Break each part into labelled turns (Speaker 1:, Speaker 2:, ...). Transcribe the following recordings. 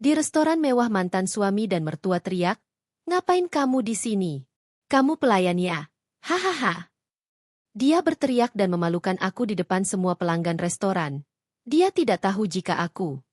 Speaker 1: Di restoran mewah mantan suami dan mertua teriak, "Ngapain kamu di sini? Kamu pelayan ya? Hahaha." Dia berteriak dan memalukan aku di depan semua pelanggan restoran. Dia tidak tahu jika aku.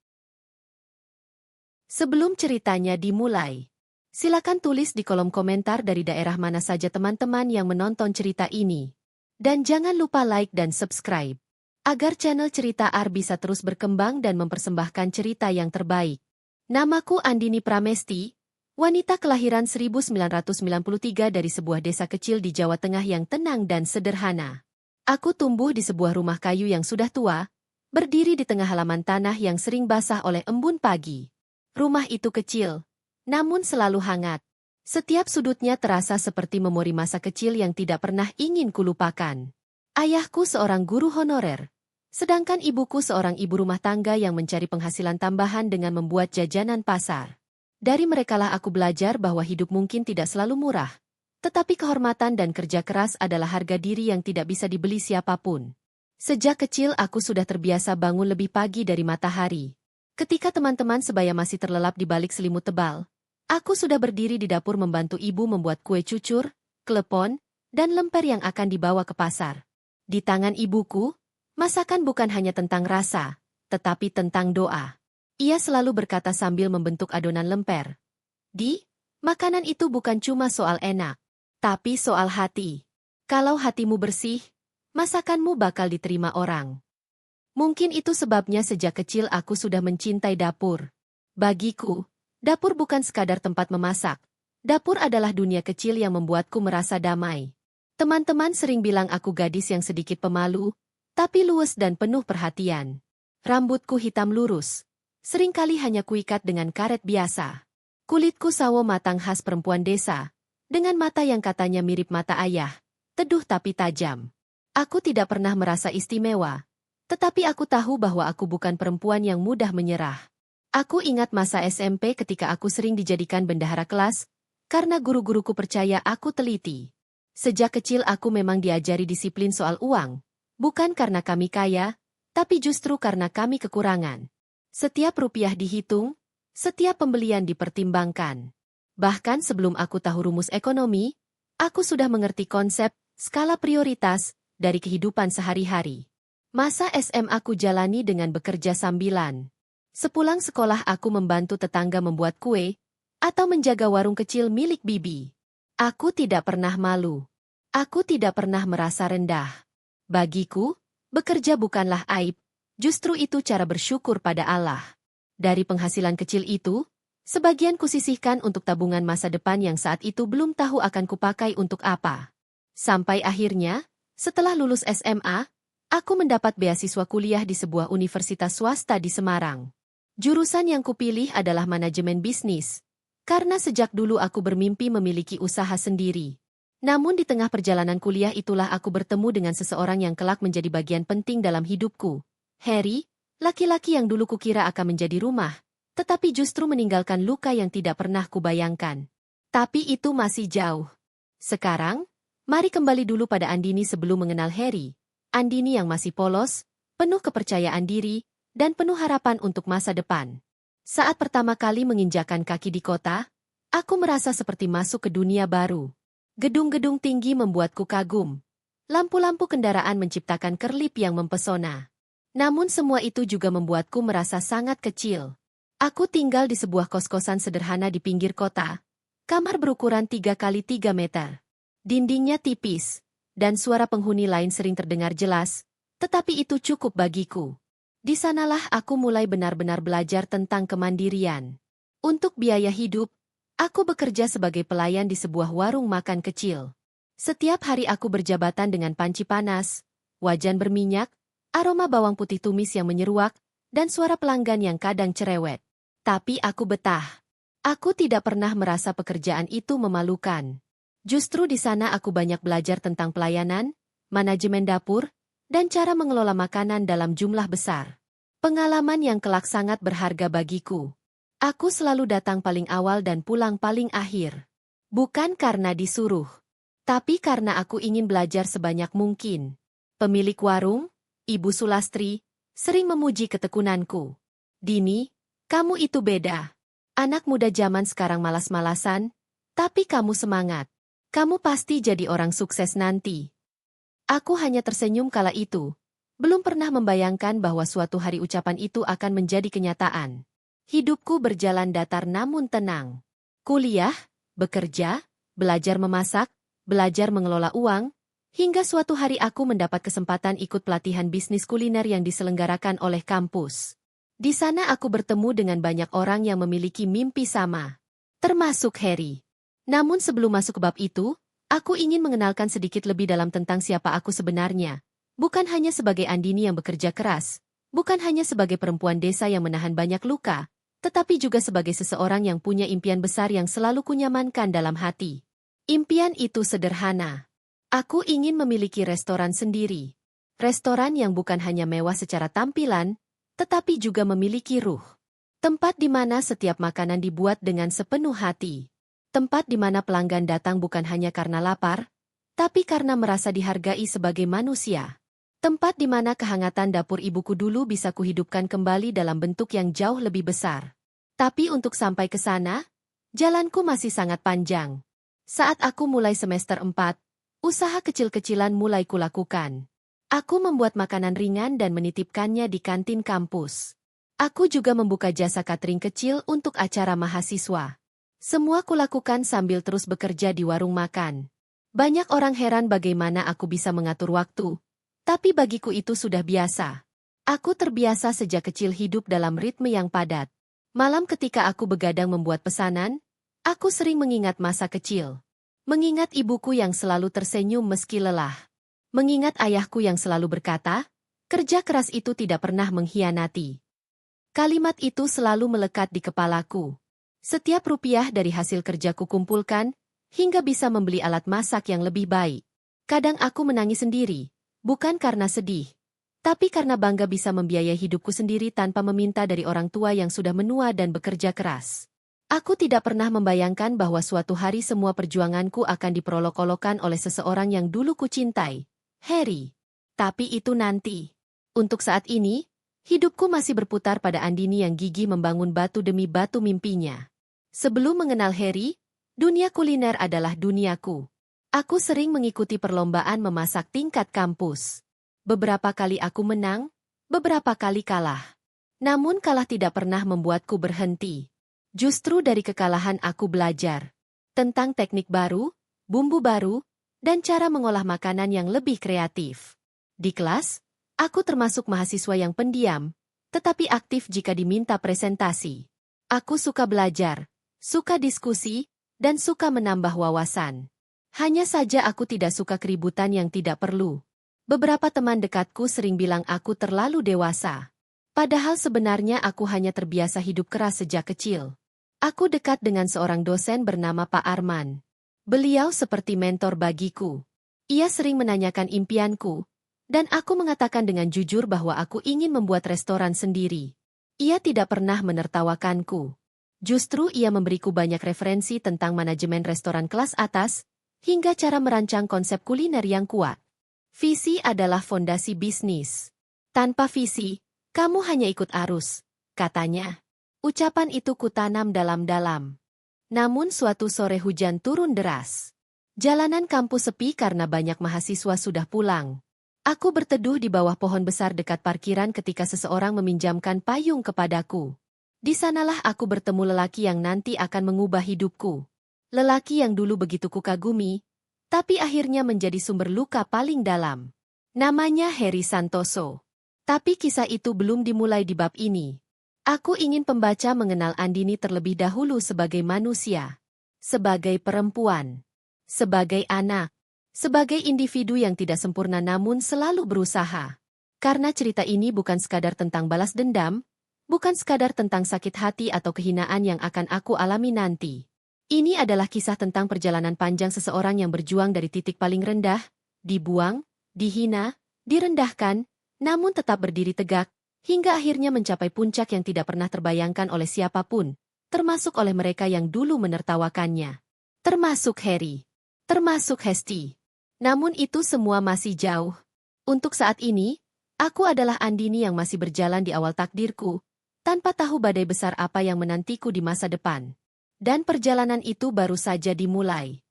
Speaker 1: Sebelum ceritanya dimulai, silakan tulis di kolom komentar dari daerah mana saja teman-teman yang menonton cerita ini. Dan jangan lupa like dan subscribe, agar channel Cerita Ar bisa terus berkembang dan mempersembahkan cerita yang terbaik. Namaku Andini Pramesti, wanita kelahiran 1993 dari sebuah desa kecil di Jawa Tengah yang tenang dan sederhana. Aku tumbuh di sebuah rumah kayu yang sudah tua, berdiri di tengah halaman tanah yang sering basah oleh embun pagi. Rumah itu kecil, namun selalu hangat. Setiap sudutnya terasa seperti memori masa kecil yang tidak pernah ingin kulupakan. Ayahku seorang guru honorer, sedangkan ibuku seorang ibu rumah tangga yang mencari penghasilan tambahan dengan membuat jajanan pasar. Dari merekalah aku belajar bahwa hidup mungkin tidak selalu murah, tetapi kehormatan dan kerja keras adalah harga diri yang tidak bisa dibeli siapapun. Sejak kecil aku sudah terbiasa bangun lebih pagi dari matahari. Ketika teman-teman sebaya masih terlelap di balik selimut tebal, aku sudah berdiri di dapur membantu ibu membuat kue cucur, klepon, dan lemper yang akan dibawa ke pasar. Di tangan ibuku, masakan bukan hanya tentang rasa, tetapi tentang doa. Ia selalu berkata sambil membentuk adonan lemper. Makanan itu bukan cuma soal enak, tapi soal hati. Kalau hatimu bersih, masakanmu bakal diterima orang. Mungkin itu sebabnya sejak kecil aku sudah mencintai dapur. Bagiku, dapur bukan sekadar tempat memasak. Dapur adalah dunia kecil yang membuatku merasa damai. Teman-teman sering bilang aku gadis yang sedikit pemalu, tapi luwes dan penuh perhatian. Rambutku hitam lurus. Seringkali hanya kuikat dengan karet biasa. Kulitku sawo matang khas perempuan desa, dengan mata yang katanya mirip mata ayah, teduh tapi tajam. Aku tidak pernah merasa istimewa, tetapi aku tahu bahwa aku bukan perempuan yang mudah menyerah. Aku ingat masa SMP ketika aku sering dijadikan bendahara kelas, karena guru-guruku percaya aku teliti. Sejak kecil aku memang diajari disiplin soal uang, bukan karena kami kaya, tapi justru karena kami kekurangan. Setiap rupiah dihitung, setiap pembelian dipertimbangkan. Bahkan sebelum aku tahu rumus ekonomi, aku sudah mengerti konsep skala prioritas dari kehidupan sehari-hari. Masa SMA aku jalani dengan bekerja sambilan. Sepulang sekolah aku membantu tetangga membuat kue, atau menjaga warung kecil milik bibi. Aku tidak pernah malu. Aku tidak pernah merasa rendah. Bagiku, bekerja bukanlah aib, justru itu cara bersyukur pada Allah. Dari penghasilan kecil itu, sebagian kusisihkan untuk tabungan masa depan yang saat itu belum tahu akan kupakai untuk apa. Sampai akhirnya, setelah lulus SMA, aku mendapat beasiswa kuliah di sebuah universitas swasta di Semarang. Jurusan yang kupilih adalah manajemen bisnis, karena sejak dulu aku bermimpi memiliki usaha sendiri. Namun di tengah perjalanan kuliah itulah aku bertemu dengan seseorang yang kelak menjadi bagian penting dalam hidupku. Harry, laki-laki yang dulu kukira akan menjadi rumah, tetapi justru meninggalkan luka yang tidak pernah kubayangkan. Tapi itu masih jauh. Sekarang, mari kembali dulu pada Andini sebelum mengenal Harry. Andini yang masih polos, penuh kepercayaan diri, dan penuh harapan untuk masa depan. Saat pertama kali menginjakan kaki di kota, aku merasa seperti masuk ke dunia baru. Gedung-gedung tinggi membuatku kagum. Lampu-lampu kendaraan menciptakan kerlip yang mempesona. Namun semua itu juga membuatku merasa sangat kecil. Aku tinggal di sebuah kos-kosan sederhana di pinggir kota. Kamar berukuran 3 kali 3 meter. Dindingnya tipis, dan suara penghuni lain sering terdengar jelas, tetapi itu cukup bagiku. Di sanalah aku mulai benar-benar belajar tentang kemandirian. Untuk biaya hidup, aku bekerja sebagai pelayan di sebuah warung makan kecil. Setiap hari aku berjabatan dengan panci panas, wajan berminyak, aroma bawang putih tumis yang menyeruak, dan suara pelanggan yang kadang cerewet. Tapi aku betah. Aku tidak pernah merasa pekerjaan itu memalukan. Justru di sana aku banyak belajar tentang pelayanan, manajemen dapur, dan cara mengelola makanan dalam jumlah besar. Pengalaman yang kelak sangat berharga bagiku. Aku selalu datang paling awal dan pulang paling akhir. Bukan karena disuruh, tapi karena aku ingin belajar sebanyak mungkin. Pemilik warung, Ibu Sulastri, sering memuji ketekunanku. "Dini, kamu itu beda. Anak muda zaman sekarang malas-malasan, tapi kamu semangat. Kamu pasti jadi orang sukses nanti. Aku hanya tersenyum kala itu. Belum pernah membayangkan bahwa suatu hari ucapan itu akan menjadi kenyataan. Hidupku berjalan datar namun tenang. Kuliah, bekerja, belajar memasak, belajar mengelola uang, hingga suatu hari aku mendapat kesempatan ikut pelatihan bisnis kuliner yang diselenggarakan oleh kampus. Di sana aku bertemu dengan banyak orang yang memiliki mimpi sama, termasuk Harry. Namun sebelum masuk ke bab itu, aku ingin mengenalkan sedikit lebih dalam tentang siapa aku sebenarnya. Bukan hanya sebagai Andini yang bekerja keras, bukan hanya sebagai perempuan desa yang menahan banyak luka, tetapi juga sebagai seseorang yang punya impian besar yang selalu kunyamankan dalam hati. Impian itu sederhana. Aku ingin memiliki restoran sendiri. Restoran yang bukan hanya mewah secara tampilan, tetapi juga memiliki ruh. Tempat di mana setiap makanan dibuat dengan sepenuh hati. Tempat di mana pelanggan datang bukan hanya karena lapar, tapi karena merasa dihargai sebagai manusia. Tempat di mana kehangatan dapur ibuku dulu bisa kuhidupkan kembali dalam bentuk yang jauh lebih besar. Tapi untuk sampai ke sana, jalanku masih sangat panjang. Saat aku mulai semester 4, usaha kecil-kecilan mulai kulakukan. Aku membuat makanan ringan dan menitipkannya di kantin kampus. Aku juga membuka jasa catering kecil untuk acara mahasiswa. Semua kulakukan sambil terus bekerja di warung makan. Banyak orang heran bagaimana aku bisa mengatur waktu, tapi bagiku itu sudah biasa. Aku terbiasa sejak kecil hidup dalam ritme yang padat. Malam ketika aku begadang membuat pesanan, aku sering mengingat masa kecil. Mengingat ibuku yang selalu tersenyum meski lelah. Mengingat ayahku yang selalu berkata, kerja keras itu tidak pernah mengkhianati. Kalimat itu selalu melekat di kepalaku. Setiap rupiah dari hasil kerjaku kumpulkan, hingga bisa membeli alat masak yang lebih baik. Kadang aku menangis sendiri, bukan karena sedih, tapi karena bangga bisa membiayai hidupku sendiri tanpa meminta dari orang tua yang sudah menua dan bekerja keras. Aku tidak pernah membayangkan bahwa suatu hari semua perjuanganku akan diperolok-olokkan oleh seseorang yang dulu kucintai, Harry. Tapi itu nanti. Untuk saat ini, hidupku masih berputar pada Andini yang gigih membangun batu demi batu mimpinya. Sebelum mengenal Harry, dunia kuliner adalah duniaku. Aku sering mengikuti perlombaan memasak tingkat kampus. Beberapa kali aku menang, beberapa kali kalah. Namun kalah tidak pernah membuatku berhenti. Justru dari kekalahan aku belajar tentang teknik baru, bumbu baru, dan cara mengolah makanan yang lebih kreatif. Di kelas, aku termasuk mahasiswa yang pendiam, tetapi aktif jika diminta presentasi. Aku suka belajar, suka diskusi, dan suka menambah wawasan. Hanya saja aku tidak suka keributan yang tidak perlu. Beberapa teman dekatku sering bilang aku terlalu dewasa. Padahal sebenarnya aku hanya terbiasa hidup keras sejak kecil. Aku dekat dengan seorang dosen bernama Pak Arman. Beliau seperti mentor bagiku. Ia sering menanyakan impianku, dan aku mengatakan dengan jujur bahwa aku ingin membuat restoran sendiri. Ia tidak pernah menertawakanku. Justru ia memberiku banyak referensi tentang manajemen restoran kelas atas, hingga cara merancang konsep kuliner yang kuat. Visi adalah fondasi bisnis. Tanpa visi, kamu hanya ikut arus, katanya. Ucapan itu kutanam dalam-dalam. Namun suatu sore hujan turun deras. Jalanan kampus sepi karena banyak mahasiswa sudah pulang. Aku berteduh di bawah pohon besar dekat parkiran ketika seseorang meminjamkan payung kepadaku. Di sanalah aku bertemu lelaki yang nanti akan mengubah hidupku. Lelaki yang dulu begitu kukagumi, tapi akhirnya menjadi sumber luka paling dalam. Namanya Harry Santoso. Tapi kisah itu belum dimulai di bab ini. Aku ingin pembaca mengenal Andini terlebih dahulu sebagai manusia, sebagai perempuan, sebagai anak, sebagai individu yang tidak sempurna namun selalu berusaha. Karena cerita ini bukan sekadar tentang balas dendam, bukan sekadar tentang sakit hati atau kehinaan yang akan aku alami nanti. Ini adalah kisah tentang perjalanan panjang seseorang yang berjuang dari titik paling rendah, dibuang, dihina, direndahkan, namun tetap berdiri tegak, hingga akhirnya mencapai puncak yang tidak pernah terbayangkan oleh siapapun, termasuk oleh mereka yang dulu menertawakannya. Termasuk Harry. Termasuk Hesti. Namun itu semua masih jauh. Untuk saat ini, aku adalah Andini yang masih berjalan di awal takdirku, tanpa tahu badai besar apa yang menantiku di masa depan. Dan perjalanan itu baru saja dimulai.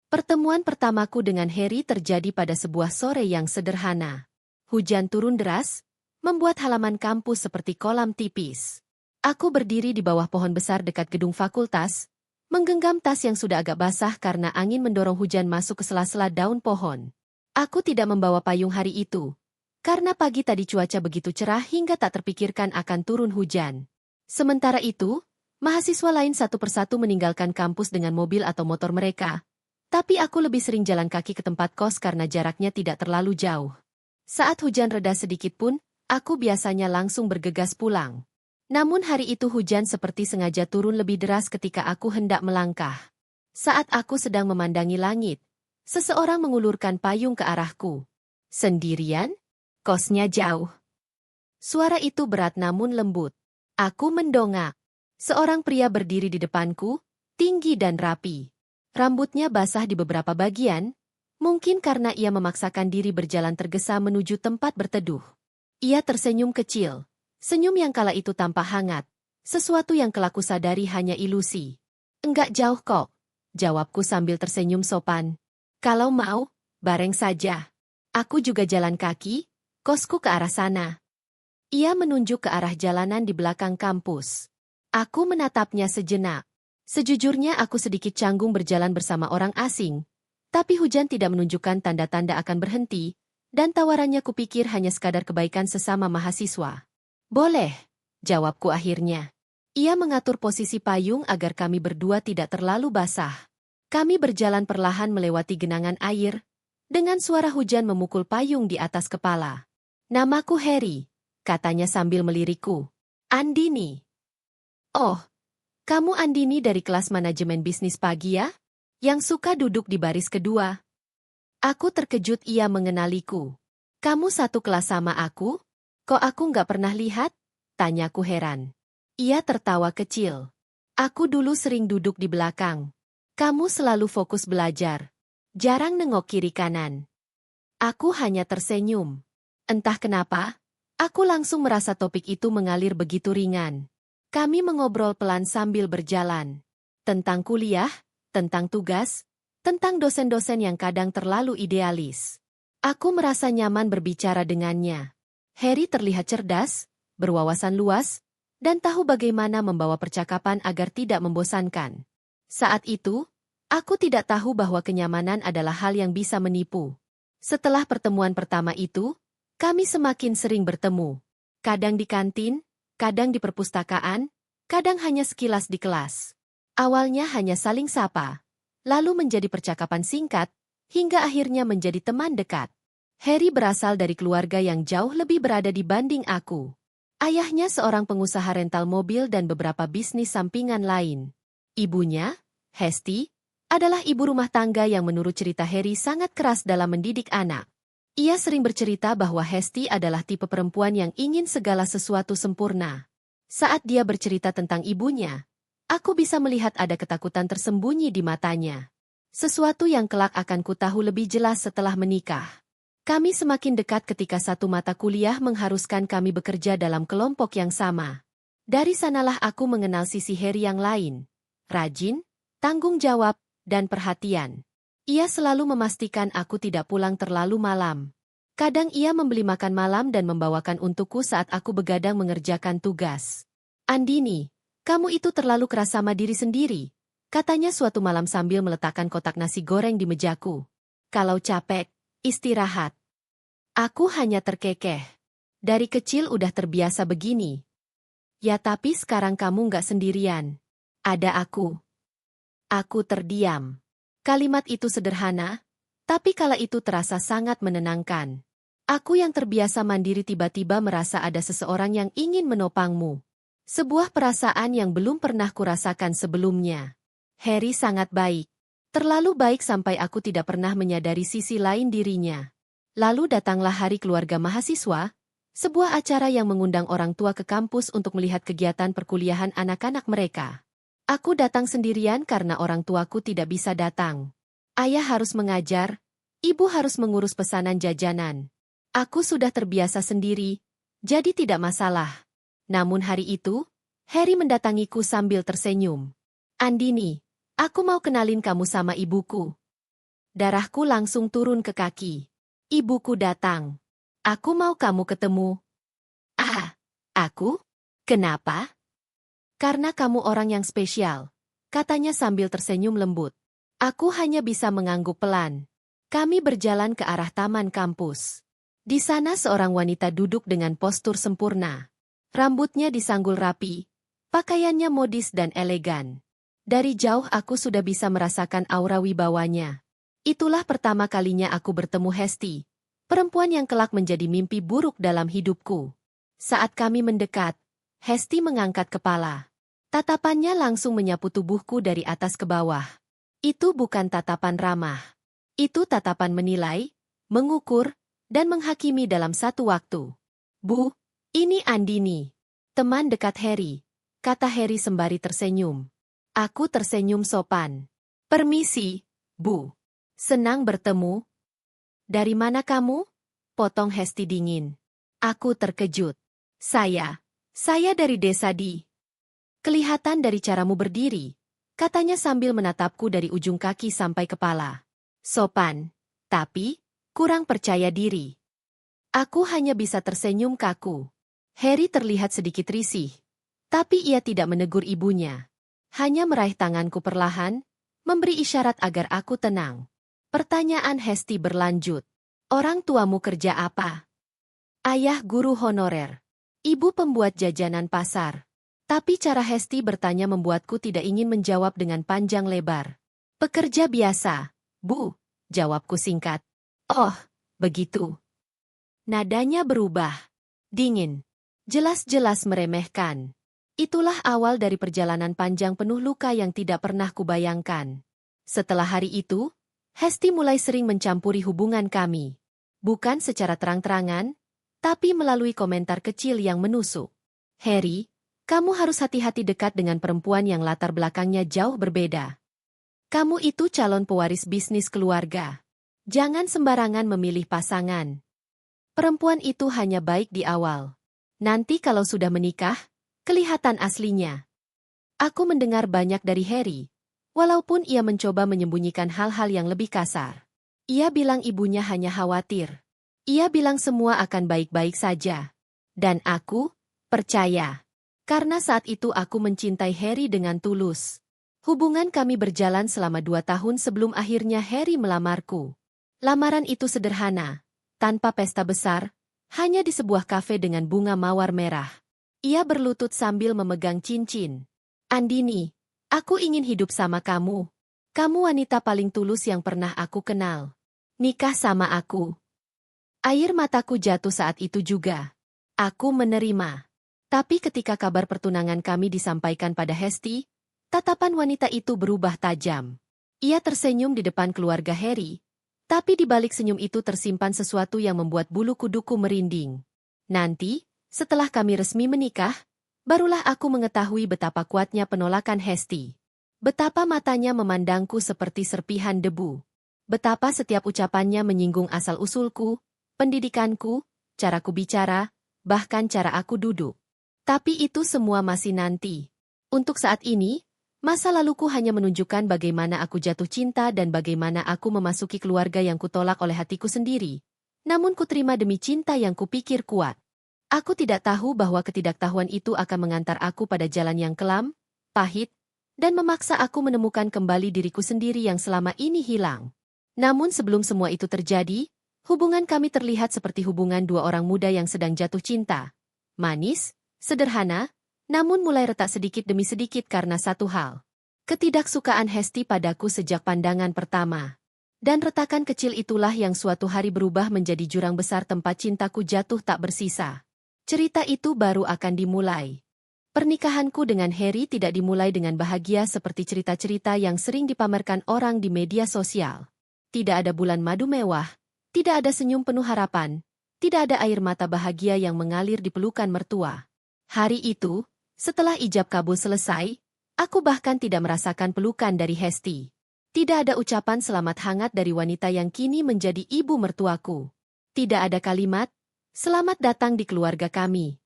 Speaker 1: Pertemuan pertamaku dengan Harry terjadi pada sebuah sore yang sederhana. Hujan turun deras, membuat halaman kampus seperti kolam tipis. Aku berdiri di bawah pohon besar dekat gedung fakultas, menggenggam tas yang sudah agak basah karena angin mendorong hujan masuk ke sela-sela daun pohon. Aku tidak membawa payung hari itu, karena pagi tadi cuaca begitu cerah hingga tak terpikirkan akan turun hujan. Sementara itu, mahasiswa lain satu persatu meninggalkan kampus dengan mobil atau motor mereka, tapi aku lebih sering jalan kaki ke tempat kos karena jaraknya tidak terlalu jauh. Saat hujan reda sedikit pun, aku biasanya langsung bergegas pulang. Namun hari itu hujan seperti sengaja turun lebih deras ketika aku hendak melangkah. Saat aku sedang memandangi langit, seseorang mengulurkan payung ke arahku. Sendirian? Kosnya jauh. Suara itu berat namun lembut. Aku mendongak. Seorang pria berdiri di depanku, tinggi dan rapi. Rambutnya basah di beberapa bagian, mungkin karena ia memaksakan diri berjalan tergesa menuju tempat berteduh. Ia tersenyum kecil. Senyum yang kala itu tampak hangat. Sesuatu yang kelak ku sadari hanya ilusi. Enggak jauh kok, jawabku sambil tersenyum sopan. Kalau mau, bareng saja. Aku juga jalan kaki, kosku ke arah sana. Ia menunjuk ke arah jalanan di belakang kampus. Aku menatapnya sejenak. Sejujurnya aku sedikit canggung berjalan bersama orang asing, tapi hujan tidak menunjukkan tanda-tanda akan berhenti, dan tawarannya kupikir hanya sekadar kebaikan sesama mahasiswa. Boleh, jawabku akhirnya. Ia mengatur posisi payung agar kami berdua tidak terlalu basah. Kami berjalan perlahan melewati genangan air, dengan suara hujan memukul payung di atas kepala. Namaku Harry, katanya sambil melirikku. Andini. Oh, kamu Andini dari kelas manajemen bisnis pagi ya? Yang suka duduk di baris kedua. Aku terkejut ia mengenaliku. Kamu satu kelas sama aku? Kok aku nggak pernah lihat? Tanyaku heran. Ia tertawa kecil. Aku dulu sering duduk di belakang. Kamu selalu fokus belajar. Jarang nengok kiri kanan. Aku hanya tersenyum. Entah kenapa, aku langsung merasa topik itu mengalir begitu ringan. Kami mengobrol pelan sambil berjalan. Tentang kuliah, tentang tugas, tentang dosen-dosen yang kadang terlalu idealis. Aku merasa nyaman berbicara dengannya. Harry terlihat cerdas, berwawasan luas, dan tahu bagaimana membawa percakapan agar tidak membosankan. Saat itu, aku tidak tahu bahwa kenyamanan adalah hal yang bisa menipu. Setelah pertemuan pertama itu, kami semakin sering bertemu. Kadang di kantin, kadang di perpustakaan, kadang hanya sekilas di kelas. Awalnya hanya saling sapa, lalu menjadi percakapan singkat, hingga akhirnya menjadi teman dekat. Harry berasal dari keluarga yang jauh lebih berada dibanding aku. Ayahnya seorang pengusaha rental mobil dan beberapa bisnis sampingan lain. Ibunya, Hesti, adalah ibu rumah tangga yang menurut cerita Harry sangat keras dalam mendidik anak. Ia sering bercerita bahwa Hesti adalah tipe perempuan yang ingin segala sesuatu sempurna. Saat dia bercerita tentang ibunya, aku bisa melihat ada ketakutan tersembunyi di matanya. Sesuatu yang kelak akan kutahu lebih jelas setelah menikah. Kami semakin dekat ketika satu mata kuliah mengharuskan kami bekerja dalam kelompok yang sama. Dari sanalah aku mengenal sisi Harry yang lain. Rajin, tanggung jawab, dan perhatian. Ia selalu memastikan aku tidak pulang terlalu malam. Kadang ia membeli makan malam dan membawakan untukku saat aku begadang mengerjakan tugas. Andini, kamu itu terlalu keras sama diri sendiri, katanya suatu malam sambil meletakkan kotak nasi goreng di mejaku. Kalau capek, istirahat. Aku hanya terkekeh. Dari kecil udah terbiasa begini. Ya tapi sekarang kamu nggak sendirian. Ada aku. Aku terdiam. Kalimat itu sederhana, tapi kala itu terasa sangat menenangkan. Aku yang terbiasa mandiri tiba-tiba merasa ada seseorang yang ingin menopangmu. Sebuah perasaan yang belum pernah kurasakan sebelumnya. Harry sangat baik. Terlalu baik sampai aku tidak pernah menyadari sisi lain dirinya. Lalu datanglah Hari Keluarga Mahasiswa, sebuah acara yang mengundang orang tua ke kampus untuk melihat kegiatan perkuliahan anak-anak mereka. Aku datang sendirian karena orang tuaku tidak bisa datang. Ayah harus mengajar, ibu harus mengurus pesanan jajanan. Aku sudah terbiasa sendiri, jadi tidak masalah. Namun hari itu, Harry mendatangiku sambil tersenyum. Andini, aku mau kenalin kamu sama ibuku. Darahku langsung turun ke kaki. Ibuku datang. Aku mau kamu ketemu. Ah, aku? Kenapa? Karena kamu orang yang spesial, katanya sambil tersenyum lembut. Aku hanya bisa mengangguk pelan. Kami berjalan ke arah taman kampus. Di sana seorang wanita duduk dengan postur sempurna. Rambutnya disanggul rapi, pakaiannya modis dan elegan. Dari jauh aku sudah bisa merasakan aura wibawanya. Itulah pertama kalinya aku bertemu Hesti, perempuan yang kelak menjadi mimpi buruk dalam hidupku. Saat kami mendekat, Hesti mengangkat kepala. Tatapannya langsung menyapu tubuhku dari atas ke bawah. Itu bukan tatapan ramah. Itu tatapan menilai, mengukur, dan menghakimi dalam satu waktu. Bu, ini Andini, teman dekat Harry, kata Harry sembari tersenyum. Aku tersenyum sopan. Permisi, Bu. Senang bertemu. Dari mana kamu? Potong Hesti dingin. Aku terkejut. Saya dari desa di. Kelihatan dari caramu berdiri, katanya sambil menatapku dari ujung kaki sampai kepala. Sopan, tapi kurang percaya diri. Aku hanya bisa tersenyum kaku. Harry terlihat sedikit risih, tapi ia tidak menegur ibunya. Hanya meraih tanganku perlahan, memberi isyarat agar aku tenang. Pertanyaan Hesti berlanjut. Orang tuamu kerja apa? Ayah guru honorer. Ibu pembuat jajanan pasar. Tapi cara Hesti bertanya membuatku tidak ingin menjawab dengan panjang lebar. Pekerja biasa, Bu, jawabku singkat. Oh, begitu. Nadanya berubah. Dingin. Jelas-jelas meremehkan. Itulah awal dari perjalanan panjang penuh luka yang tidak pernah kubayangkan. Setelah hari itu, Hesti mulai sering mencampuri hubungan kami. Bukan secara terang-terangan, tapi melalui komentar kecil yang menusuk. Harry, kamu harus hati-hati dekat dengan perempuan yang latar belakangnya jauh berbeda. Kamu itu calon pewaris bisnis keluarga. Jangan sembarangan memilih pasangan. Perempuan itu hanya baik di awal. Nanti kalau sudah menikah, kelihatan aslinya. Aku mendengar banyak dari Harry, walaupun ia mencoba menyembunyikan hal-hal yang lebih kasar. Ia bilang ibunya hanya khawatir. Ia bilang semua akan baik-baik saja. Dan aku percaya. Karena saat itu aku mencintai Harry dengan tulus. Hubungan kami berjalan selama 2 tahun sebelum akhirnya Harry melamarku. Lamaran itu sederhana, tanpa pesta besar, hanya di sebuah kafe dengan bunga mawar merah. Ia berlutut sambil memegang cincin. Andini, aku ingin hidup sama kamu. Kamu wanita paling tulus yang pernah aku kenal. Nikah sama aku. Air mataku jatuh saat itu juga. Aku menerima. Tapi ketika kabar pertunangan kami disampaikan pada Hesti, tatapan wanita itu berubah tajam. Ia tersenyum di depan keluarga Harry, tapi di balik senyum itu tersimpan sesuatu yang membuat bulu kuduku merinding. Nanti, setelah kami resmi menikah, barulah aku mengetahui betapa kuatnya penolakan Hesti. Betapa matanya memandangku seperti serpihan debu. Betapa setiap ucapannya menyinggung asal-usulku, pendidikanku, caraku bicara, bahkan cara aku duduk. Tapi itu semua masih nanti. Untuk saat ini, masa laluku hanya menunjukkan bagaimana aku jatuh cinta dan bagaimana aku memasuki keluarga yang kutolak oleh hatiku sendiri. Namun kuterima demi cinta yang kupikir kuat. Aku tidak tahu bahwa ketidaktahuan itu akan mengantar aku pada jalan yang kelam, pahit, dan memaksa aku menemukan kembali diriku sendiri yang selama ini hilang. Namun sebelum semua itu terjadi, hubungan kami terlihat seperti hubungan dua orang muda yang sedang jatuh cinta. Manis, sederhana, namun mulai retak sedikit demi sedikit karena satu hal. Ketidaksukaan Hesti padaku sejak pandangan pertama. Dan retakan kecil itulah yang suatu hari berubah menjadi jurang besar tempat cintaku jatuh tak bersisa. Cerita itu baru akan dimulai. Pernikahanku dengan Harry tidak dimulai dengan bahagia seperti cerita-cerita yang sering dipamerkan orang di media sosial. Tidak ada bulan madu mewah, tidak ada senyum penuh harapan, tidak ada air mata bahagia yang mengalir di pelukan mertua. Hari itu, setelah ijab kabul selesai, aku bahkan tidak merasakan pelukan dari Hesti. Tidak ada ucapan selamat hangat dari wanita yang kini menjadi ibu mertuaku. Tidak ada kalimat, selamat datang di keluarga kami.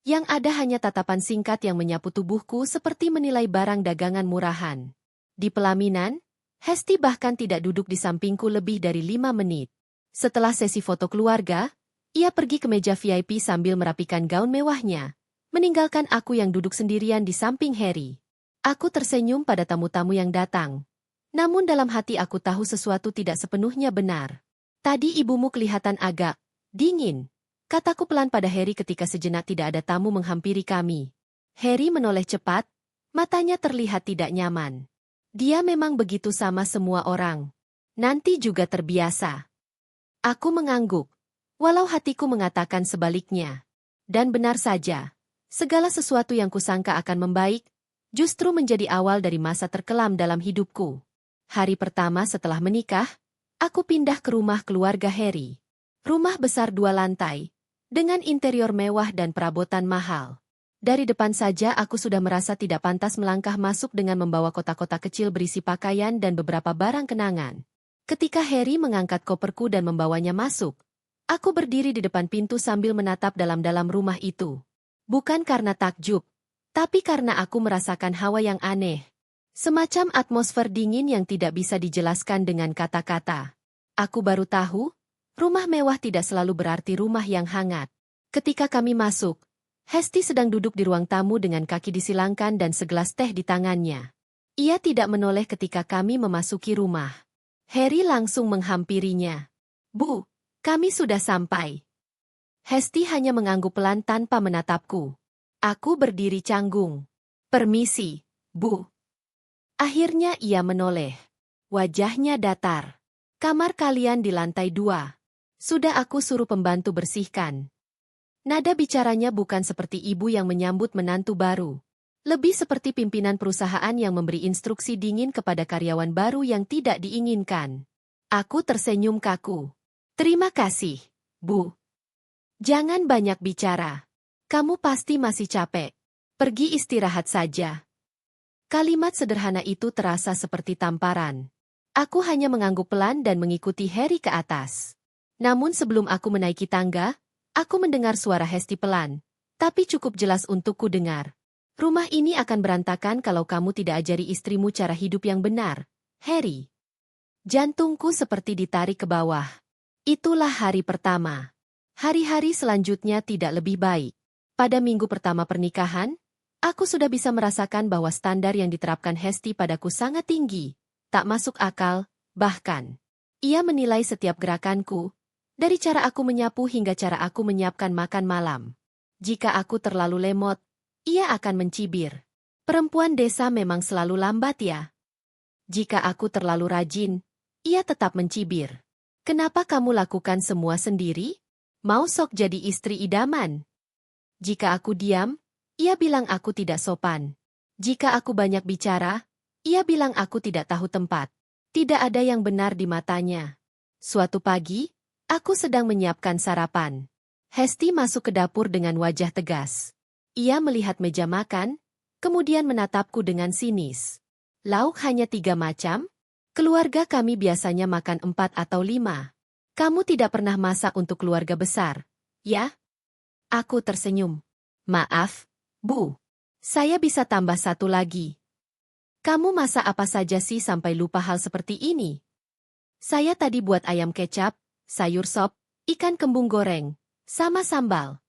Speaker 1: Yang ada hanya tatapan singkat yang menyapu tubuhku seperti menilai barang dagangan murahan. Di pelaminan, Hesti bahkan tidak duduk di sampingku lebih dari 5 menit. Setelah sesi foto keluarga, ia pergi ke meja VIP sambil merapikan gaun mewahnya, meninggalkan aku yang duduk sendirian di samping Harry. Aku tersenyum pada tamu-tamu yang datang. Namun dalam hati aku tahu sesuatu tidak sepenuhnya benar. Tadi ibumu kelihatan agak dingin, kataku pelan pada Harry ketika sejenak tidak ada tamu menghampiri kami. Harry menoleh cepat, matanya terlihat tidak nyaman. Dia memang begitu sama semua orang. Nanti juga terbiasa. Aku mengangguk, walau hatiku mengatakan sebaliknya. Dan benar saja, segala sesuatu yang kusangka akan membaik, justru menjadi awal dari masa terkelam dalam hidupku. Hari pertama setelah menikah, aku pindah ke rumah keluarga Harry. Rumah besar 2 lantai, dengan interior mewah dan perabotan mahal. Dari depan saja aku sudah merasa tidak pantas melangkah masuk dengan membawa kotak-kotak kecil berisi pakaian dan beberapa barang kenangan. Ketika Harry mengangkat koperku dan membawanya masuk, aku berdiri di depan pintu sambil menatap dalam-dalam rumah itu. Bukan karena takjub, tapi karena aku merasakan hawa yang aneh. Semacam atmosfer dingin yang tidak bisa dijelaskan dengan kata-kata. Aku baru tahu, rumah mewah tidak selalu berarti rumah yang hangat. Ketika kami masuk, Hesti sedang duduk di ruang tamu dengan kaki disilangkan dan segelas teh di tangannya. Ia tidak menoleh ketika kami memasuki rumah. Harry langsung menghampirinya. "Bu, kami sudah sampai." Hesti hanya mengangguk pelan tanpa menatapku. Aku berdiri canggung. "Permisi, Bu." Akhirnya ia menoleh. Wajahnya datar. "Kamar kalian di lantai 2. Sudah aku suruh pembantu bersihkan." Nada bicaranya bukan seperti ibu yang menyambut menantu baru. Lebih seperti pimpinan perusahaan yang memberi instruksi dingin kepada karyawan baru yang tidak diinginkan. Aku tersenyum kaku. "Terima kasih, Bu. Jangan banyak bicara. Kamu pasti masih capek. Pergi istirahat saja." Kalimat sederhana itu terasa seperti tamparan. Aku hanya mengangguk pelan dan mengikuti Harry ke atas. Namun sebelum aku menaiki tangga, aku mendengar suara Hesti pelan, tapi cukup jelas untukku dengar. "Rumah ini akan berantakan kalau kamu tidak ajari istrimu cara hidup yang benar, Harry." Jantungku seperti ditarik ke bawah. Itulah hari pertama. Hari-hari selanjutnya tidak lebih baik. Pada minggu pertama pernikahan, aku sudah bisa merasakan bahwa standar yang diterapkan Hesti padaku sangat tinggi, tak masuk akal, bahkan. Ia menilai setiap gerakanku, dari cara aku menyapu hingga cara aku menyiapkan makan malam. Jika aku terlalu lemot, ia akan mencibir. "Perempuan desa memang selalu lambat ya." Jika aku terlalu rajin, ia tetap mencibir. "Kenapa kamu lakukan semua sendiri? Mau sok jadi istri idaman?" Jika aku diam, ia bilang aku tidak sopan. Jika aku banyak bicara, ia bilang aku tidak tahu tempat. Tidak ada yang benar di matanya. Suatu pagi, aku sedang menyiapkan sarapan. Hesti masuk ke dapur dengan wajah tegas. Ia melihat meja makan, kemudian menatapku dengan sinis. "Lauk hanya 3 macam? Keluarga kami biasanya makan 4 atau 5. Kamu tidak pernah masak untuk keluarga besar, ya?" Aku tersenyum. "Maaf, Bu. Saya bisa tambah 1 lagi." "Kamu masak apa saja sih sampai lupa hal seperti ini?" "Saya tadi buat ayam kecap, sayur sop, ikan kembung goreng, sama sambal."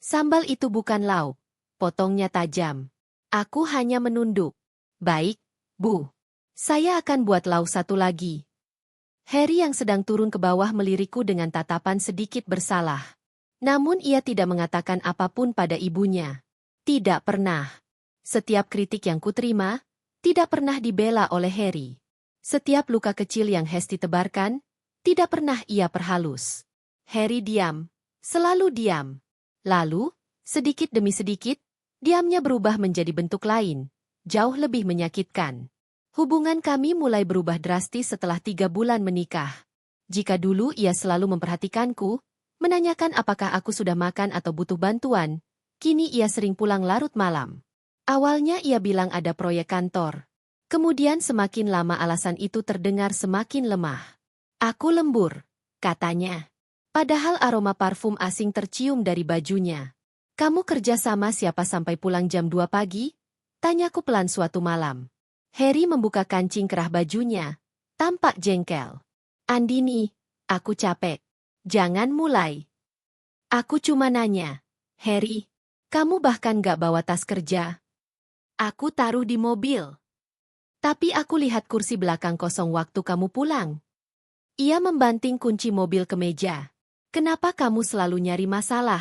Speaker 1: "Sambal itu bukan lauk," potongnya tajam. Aku hanya menunduk. "Baik, Bu. Saya akan buat lauk 1 lagi." Harry yang sedang turun ke bawah melirikku dengan tatapan sedikit bersalah. Namun ia tidak mengatakan apapun pada ibunya. Tidak pernah. Setiap kritik yang kuterima, tidak pernah dibela oleh Harry. Setiap luka kecil yang Hesti tebarkan, tidak pernah ia perhalus. Harry diam, selalu diam. Lalu, sedikit demi sedikit, diamnya berubah menjadi bentuk lain, jauh lebih menyakitkan. Hubungan kami mulai berubah drastis setelah 3 bulan menikah. Jika dulu ia selalu memperhatikanku, menanyakan apakah aku sudah makan atau butuh bantuan, kini ia sering pulang larut malam. Awalnya ia bilang ada proyek kantor. Kemudian semakin lama alasan itu terdengar semakin lemah. "Aku lembur," katanya. Padahal aroma parfum asing tercium dari bajunya. Kamu kerja sama siapa sampai pulang jam 2 pagi? Tanyaku pelan suatu malam. Harry membuka kancing kerah bajunya. Tampak jengkel. Andini, aku capek. Jangan mulai. Aku cuma nanya. Harry, kamu bahkan gak bawa tas kerja. Aku taruh di mobil. Tapi aku lihat kursi belakang kosong waktu kamu pulang. Ia membanting kunci mobil ke meja. Kenapa kamu selalu nyari masalah?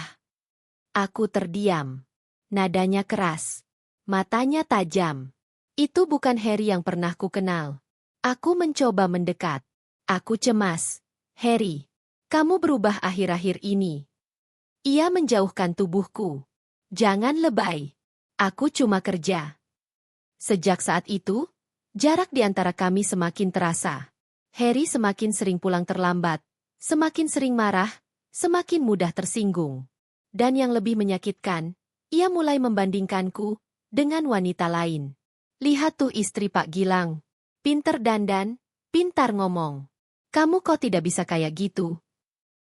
Speaker 1: Aku terdiam. Nadanya keras. Matanya tajam. Itu bukan Harry yang pernah ku kenal. Aku mencoba mendekat. Aku cemas. Harry, kamu berubah akhir-akhir ini. Ia menjauhkan tubuhku. Jangan lebay. Aku cuma kerja. Sejak saat itu, jarak di antara kami semakin terasa. Harry semakin sering pulang terlambat, semakin sering marah, semakin mudah tersinggung. Dan yang lebih menyakitkan, ia mulai membandingkanku dengan wanita lain. Lihat tuh istri Pak Gilang. Pinter dandan, pintar ngomong. Kamu kok tidak bisa kayak gitu?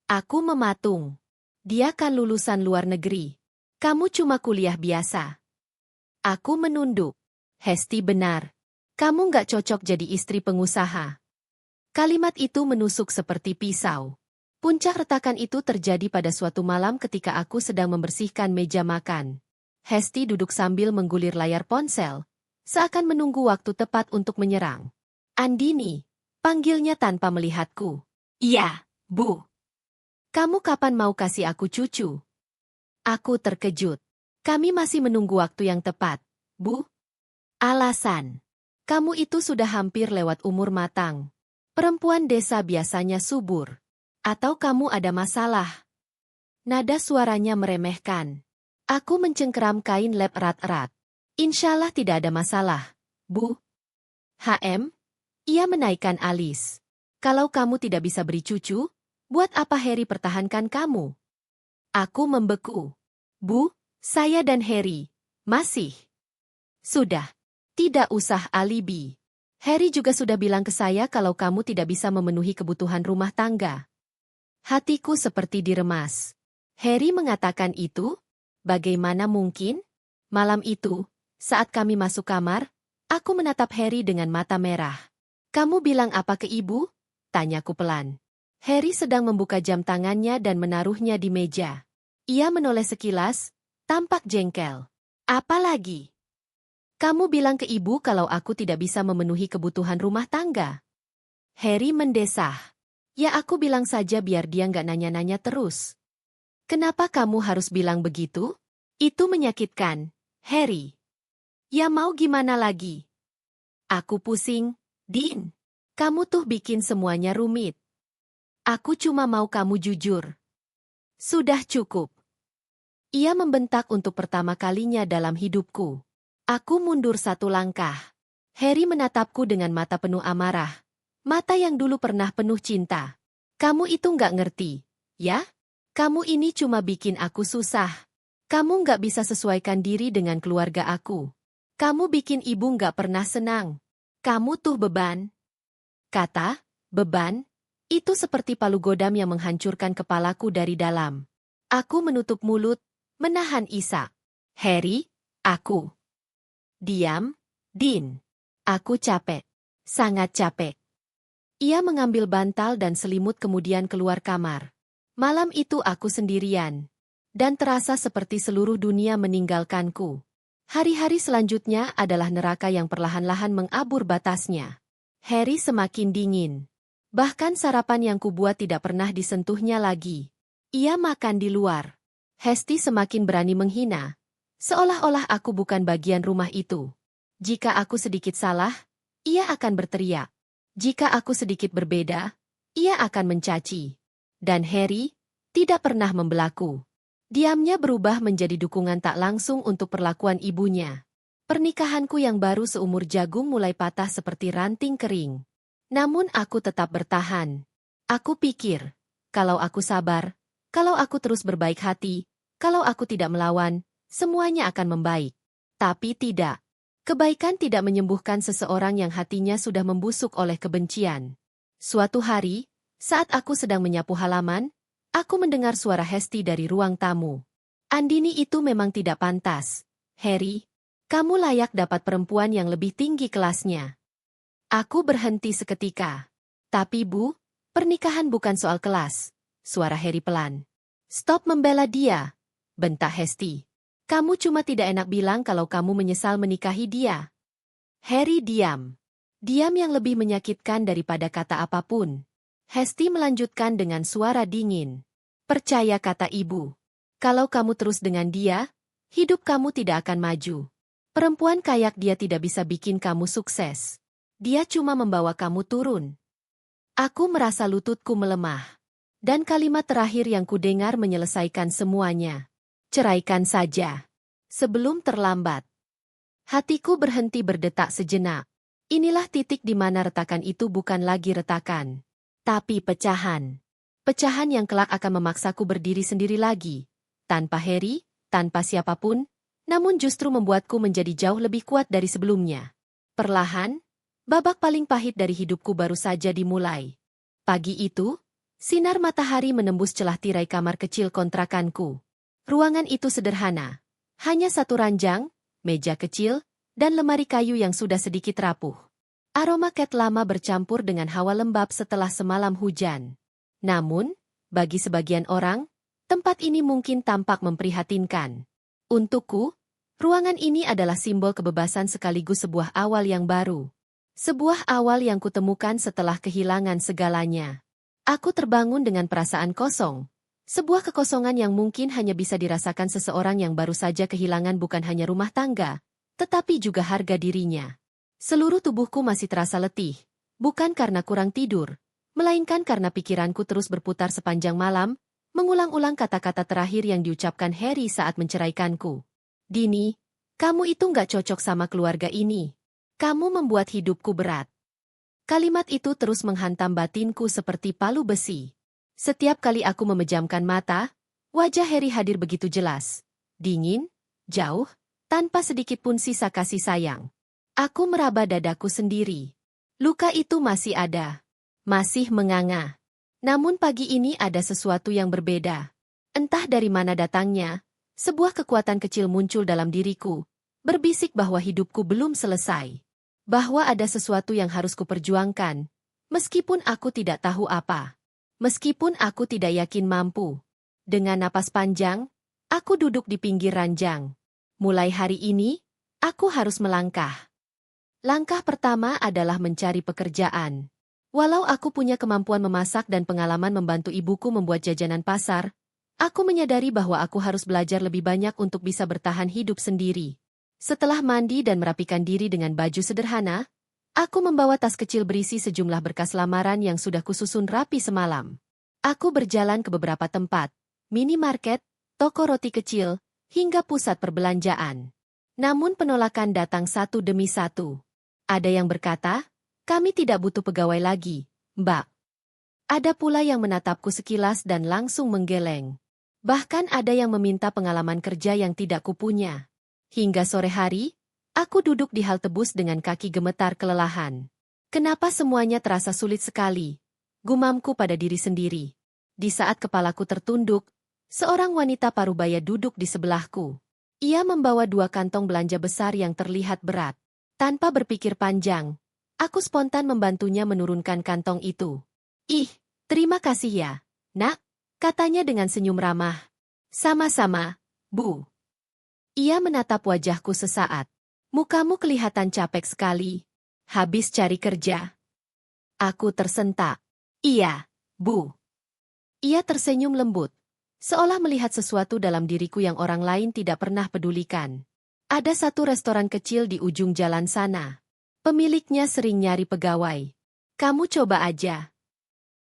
Speaker 1: Aku mematung. Dia kan lulusan luar negeri. Kamu cuma kuliah biasa. Aku menunduk. Hesti benar. Kamu nggak cocok jadi istri pengusaha. Kalimat itu menusuk seperti pisau. Puncak retakan itu terjadi pada suatu malam ketika aku sedang membersihkan meja makan. Hesti duduk sambil menggulir layar ponsel, seakan menunggu waktu tepat untuk menyerang. Andini, panggilnya tanpa melihatku. Iya, Bu. Kamu kapan mau kasih aku cucu? Aku terkejut. Kami masih menunggu waktu yang tepat, Bu. Alasan. Kamu itu sudah hampir lewat umur matang. Perempuan desa biasanya subur. Atau kamu ada masalah? Nada suaranya meremehkan. Aku mencengkeram kain lap erat-erat. Insyaallah tidak ada masalah, Bu. HM? Ia menaikkan alis. Kalau kamu tidak bisa beri cucu, buat apa Harry pertahankan kamu? Aku membeku. Bu, saya dan Harry masih. Sudah. Tidak usah alibi. Harry juga sudah bilang ke saya kalau kamu tidak bisa memenuhi kebutuhan rumah tangga. Hatiku seperti diremas. Harry mengatakan itu? Bagaimana mungkin? Malam itu, saat kami masuk kamar, aku menatap Harry dengan mata merah. Kamu bilang apa ke ibu? Tanyaku pelan. Harry sedang membuka jam tangannya dan menaruhnya di meja. Ia menoleh sekilas, tampak jengkel. Apa lagi? Kamu bilang ke ibu kalau aku tidak bisa memenuhi kebutuhan rumah tangga. Harry mendesah. Ya aku bilang saja biar dia nggak nanya-nanya terus. Kenapa kamu harus bilang begitu? Itu menyakitkan, Harry. Ya mau gimana lagi? Aku pusing, Din. Kamu tuh bikin semuanya rumit. Aku cuma mau kamu jujur. Sudah cukup. Ia membentak untuk pertama kalinya dalam hidupku. Aku mundur satu langkah. Harry menatapku dengan mata penuh amarah. Mata yang dulu pernah penuh cinta. Kamu itu nggak ngerti, ya? Kamu ini cuma bikin aku susah. Kamu nggak bisa sesuaikan diri dengan keluarga aku. Kamu bikin ibu nggak pernah senang. Kamu tuh beban. Kata, beban, itu seperti palu godam yang menghancurkan kepalaku dari dalam. Aku menutup mulut, menahan isak. Harry, aku. Diam, Din. Aku capek. Sangat capek. Ia mengambil bantal dan selimut kemudian keluar kamar. Malam itu aku sendirian. Dan terasa seperti seluruh dunia meninggalkanku. Hari-hari selanjutnya adalah neraka yang perlahan-lahan mengabur batasnya. Harry semakin dingin. Bahkan sarapan yang kubuat tidak pernah disentuhnya lagi. Ia makan di luar. Hesti semakin berani menghina. Seolah-olah aku bukan bagian rumah itu. Jika aku sedikit salah, ia akan berteriak. Jika aku sedikit berbeda, ia akan mencaci. Dan Harry tidak pernah membelaku. Diamnya berubah menjadi dukungan tak langsung untuk perlakuan ibunya. Pernikahanku yang baru seumur jagung mulai patah seperti ranting kering. Namun aku tetap bertahan. Aku pikir, kalau aku sabar, kalau aku terus berbaik hati, kalau aku tidak melawan, semuanya akan membaik. Tapi tidak. Kebaikan tidak menyembuhkan seseorang yang hatinya sudah membusuk oleh kebencian. Suatu hari, saat aku sedang menyapu halaman, aku mendengar suara Hesti dari ruang tamu. Andini itu memang tidak pantas. Harry, kamu layak dapat perempuan yang lebih tinggi kelasnya. Aku berhenti seketika. Tapi Bu, pernikahan bukan soal kelas. Suara Harry pelan. Stop membela dia, bentak Hesti. Kamu cuma tidak enak bilang kalau kamu menyesal menikahi dia. Harry diam. Diam yang lebih menyakitkan daripada kata apapun. Hesti melanjutkan dengan suara dingin. Percaya kata ibu. Kalau kamu terus dengan dia, hidup kamu tidak akan maju. Perempuan kayak dia tidak bisa bikin kamu sukses. Dia cuma membawa kamu turun. Aku merasa lututku melemah. Dan kalimat terakhir yang kudengar menyelesaikan semuanya. Ceraikan saja. Sebelum terlambat. Hatiku berhenti berdetak sejenak. Inilah titik di mana retakan itu bukan lagi retakan. Tapi pecahan. Pecahan yang kelak akan memaksaku berdiri sendiri lagi. Tanpa Harry, tanpa siapapun, namun justru membuatku menjadi jauh lebih kuat dari sebelumnya. Perlahan, babak paling pahit dari hidupku baru saja dimulai. Pagi itu, sinar matahari menembus celah tirai kamar kecil kontrakanku. Ruangan itu sederhana. Hanya satu ranjang, meja kecil, dan lemari kayu yang sudah sedikit rapuh. Aroma cat lama bercampur dengan hawa lembab setelah semalam hujan. Namun, bagi sebagian orang, tempat ini mungkin tampak memprihatinkan. Untukku, ruangan ini adalah simbol kebebasan sekaligus sebuah awal yang baru. Sebuah awal yang kutemukan setelah kehilangan segalanya. Aku terbangun dengan perasaan kosong. Sebuah kekosongan yang mungkin hanya bisa dirasakan seseorang yang baru saja kehilangan bukan hanya rumah tangga, tetapi juga harga dirinya. Seluruh tubuhku masih terasa letih, bukan karena kurang tidur, melainkan karena pikiranku terus berputar sepanjang malam, mengulang-ulang kata-kata terakhir yang diucapkan Harry saat menceraikanku. Dini, kamu itu nggak cocok sama keluarga ini. Kamu membuat hidupku berat. Kalimat itu terus menghantam batinku seperti palu besi. Setiap kali aku memejamkan mata, wajah Harry hadir begitu jelas. Dingin, jauh, tanpa sedikit pun sisa kasih sayang. Aku meraba dadaku sendiri. Luka itu masih ada. Masih menganga. Namun pagi ini ada sesuatu yang berbeda. Entah dari mana datangnya, sebuah kekuatan kecil muncul dalam diriku, berbisik bahwa hidupku belum selesai. Bahwa ada sesuatu yang harus kuperjuangkan, meskipun aku tidak tahu apa. Meskipun aku tidak yakin mampu. Dengan napas panjang, aku duduk di pinggir ranjang. Mulai hari ini, aku harus melangkah. Langkah pertama adalah mencari pekerjaan. Walau aku punya kemampuan memasak dan pengalaman membantu ibuku membuat jajanan pasar, aku menyadari bahwa aku harus belajar lebih banyak untuk bisa bertahan hidup sendiri. Setelah mandi dan merapikan diri dengan baju sederhana, aku membawa tas kecil berisi sejumlah berkas lamaran yang sudah kususun rapi semalam. Aku berjalan ke beberapa tempat, minimarket, toko roti kecil, hingga pusat perbelanjaan. Namun penolakan datang satu demi satu. Ada yang berkata, kami tidak butuh pegawai lagi, Mbak. Ada pula yang menatapku sekilas dan langsung menggeleng. Bahkan ada yang meminta pengalaman kerja yang tidak kupunya. Hingga sore hari, aku duduk di halte bus dengan kaki gemetar kelelahan. Kenapa semuanya terasa sulit sekali? Gumamku pada diri sendiri. Di saat kepalaku tertunduk, seorang wanita parubaya duduk di sebelahku. Ia membawa 2 kantong belanja besar yang terlihat berat. Tanpa berpikir panjang, aku spontan membantunya menurunkan kantong itu. Ih, terima kasih ya, Nak, katanya dengan senyum ramah. Sama-sama, Bu. Ia menatap wajahku sesaat. Mukamu kelihatan capek sekali. Habis cari kerja. Aku tersentak. Iya, Bu. Ia tersenyum lembut, seolah melihat sesuatu dalam diriku yang orang lain tidak pernah pedulikan. Ada satu restoran kecil di ujung jalan sana. Pemiliknya sering nyari pegawai. Kamu coba aja.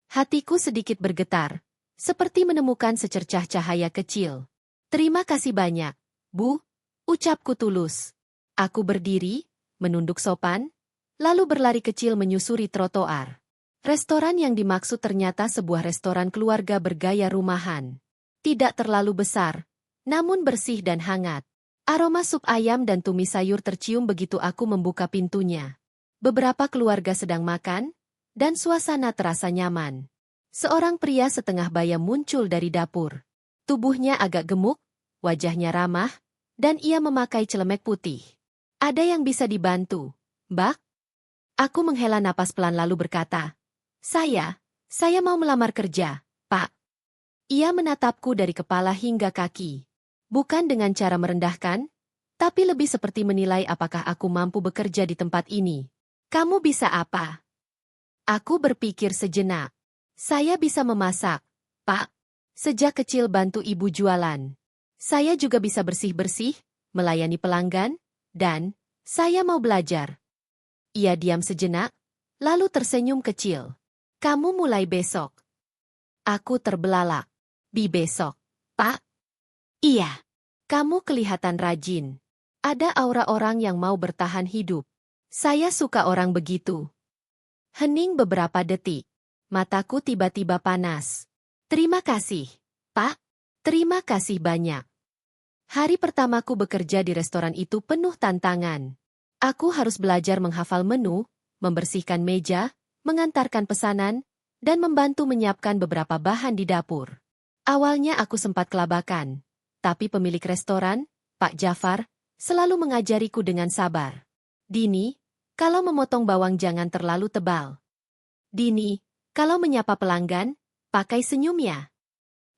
Speaker 1: Hatiku sedikit bergetar, seperti menemukan secercah cahaya kecil. Terima kasih banyak, Bu, ucapku tulus. Aku berdiri, menunduk sopan, lalu berlari kecil menyusuri trotoar. Restoran yang dimaksud ternyata sebuah restoran keluarga bergaya rumahan. Tidak terlalu besar, namun bersih dan hangat. Aroma sup ayam dan tumis sayur tercium begitu aku membuka pintunya. Beberapa keluarga sedang makan, dan suasana terasa nyaman. Seorang pria setengah baya muncul dari dapur. Tubuhnya agak gemuk, wajahnya ramah, dan ia memakai celemek putih. Ada yang bisa dibantu, Mbak? Aku menghela napas pelan lalu berkata, saya mau melamar kerja, Pak. Ia menatapku dari kepala hingga kaki. Bukan dengan cara merendahkan, tapi lebih seperti menilai apakah aku mampu bekerja di tempat ini. Kamu bisa apa? Aku berpikir sejenak. Saya bisa memasak, Pak. Sejak kecil bantu ibu jualan. Saya juga bisa bersih-bersih, melayani pelanggan, dan saya mau belajar. Ia diam sejenak, lalu tersenyum kecil. Kamu mulai besok. Aku terbelalak. Besok, Pak? Iya. Kamu kelihatan rajin. Ada aura orang yang mau bertahan hidup. Saya suka orang begitu. Hening beberapa detik. Mataku tiba-tiba panas. Terima kasih, Pak. Terima kasih banyak. Hari pertamaku bekerja di restoran itu penuh tantangan. Aku harus belajar menghafal menu, membersihkan meja, mengantarkan pesanan, dan membantu menyiapkan beberapa bahan di dapur. Awalnya aku sempat kelabakan, tapi pemilik restoran, Pak Jafar, selalu mengajariku dengan sabar. Dini, kalau memotong bawang jangan terlalu tebal. Dini, kalau menyapa pelanggan, pakai senyum ya.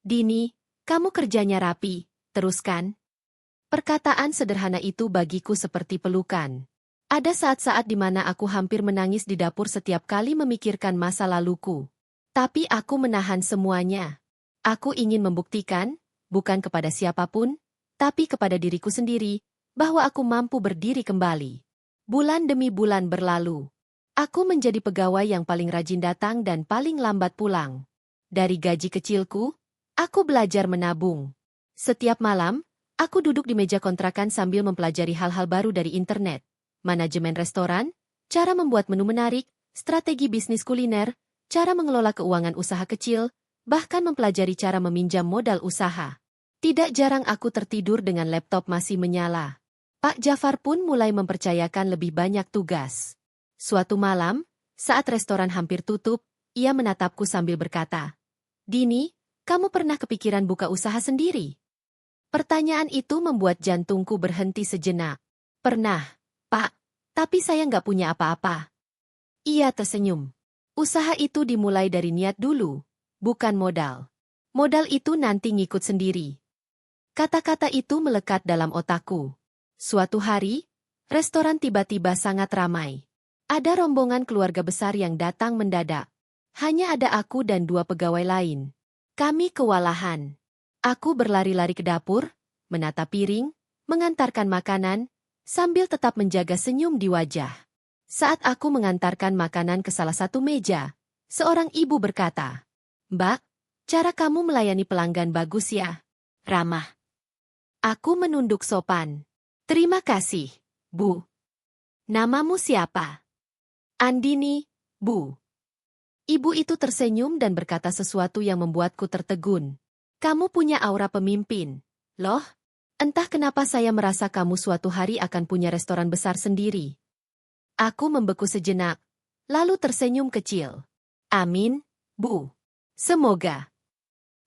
Speaker 1: Dini, kamu kerjanya rapi, teruskan. Perkataan sederhana itu bagiku seperti pelukan. Ada saat-saat di mana aku hampir menangis di dapur setiap kali memikirkan masa laluku. Tapi aku menahan semuanya. Aku ingin membuktikan, bukan kepada siapapun, tapi kepada diriku sendiri, bahwa aku mampu berdiri kembali. Bulan demi bulan berlalu. Aku menjadi pegawai yang paling rajin datang dan paling lambat pulang. Dari gaji kecilku, aku belajar menabung. Setiap malam, aku duduk di meja kontrakan sambil mempelajari hal-hal baru dari internet, manajemen restoran, cara membuat menu menarik, strategi bisnis kuliner, cara mengelola keuangan usaha kecil, bahkan mempelajari cara meminjam modal usaha. Tidak jarang aku tertidur dengan laptop masih menyala. Pak Jafar pun mulai mempercayakan lebih banyak tugas. Suatu malam, saat restoran hampir tutup, ia menatapku sambil berkata, Dini, kamu pernah kepikiran buka usaha sendiri? Pertanyaan itu membuat jantungku berhenti sejenak. Pernah, Pak, tapi saya nggak punya apa-apa. Ia tersenyum. Usaha itu dimulai dari niat dulu, bukan modal. Modal itu nanti ngikut sendiri. Kata-kata itu melekat dalam otakku. Suatu hari, restoran tiba-tiba sangat ramai. Ada rombongan keluarga besar yang datang mendadak. Hanya ada aku dan 2 pegawai lain. Kami kewalahan. Aku berlari-lari ke dapur, menata piring, mengantarkan makanan, sambil tetap menjaga senyum di wajah. Saat aku mengantarkan makanan ke salah satu meja, seorang ibu berkata, Mbak, cara kamu melayani pelanggan bagus ya. Ramah. Aku menunduk sopan. Terima kasih, Bu. Namamu siapa? Andini, Bu. Ibu itu tersenyum dan berkata sesuatu yang membuatku tertegun. Kamu punya aura pemimpin. Loh, entah kenapa saya merasa kamu suatu hari akan punya restoran besar sendiri. Aku membeku sejenak, lalu tersenyum kecil. Amin, Bu. Semoga.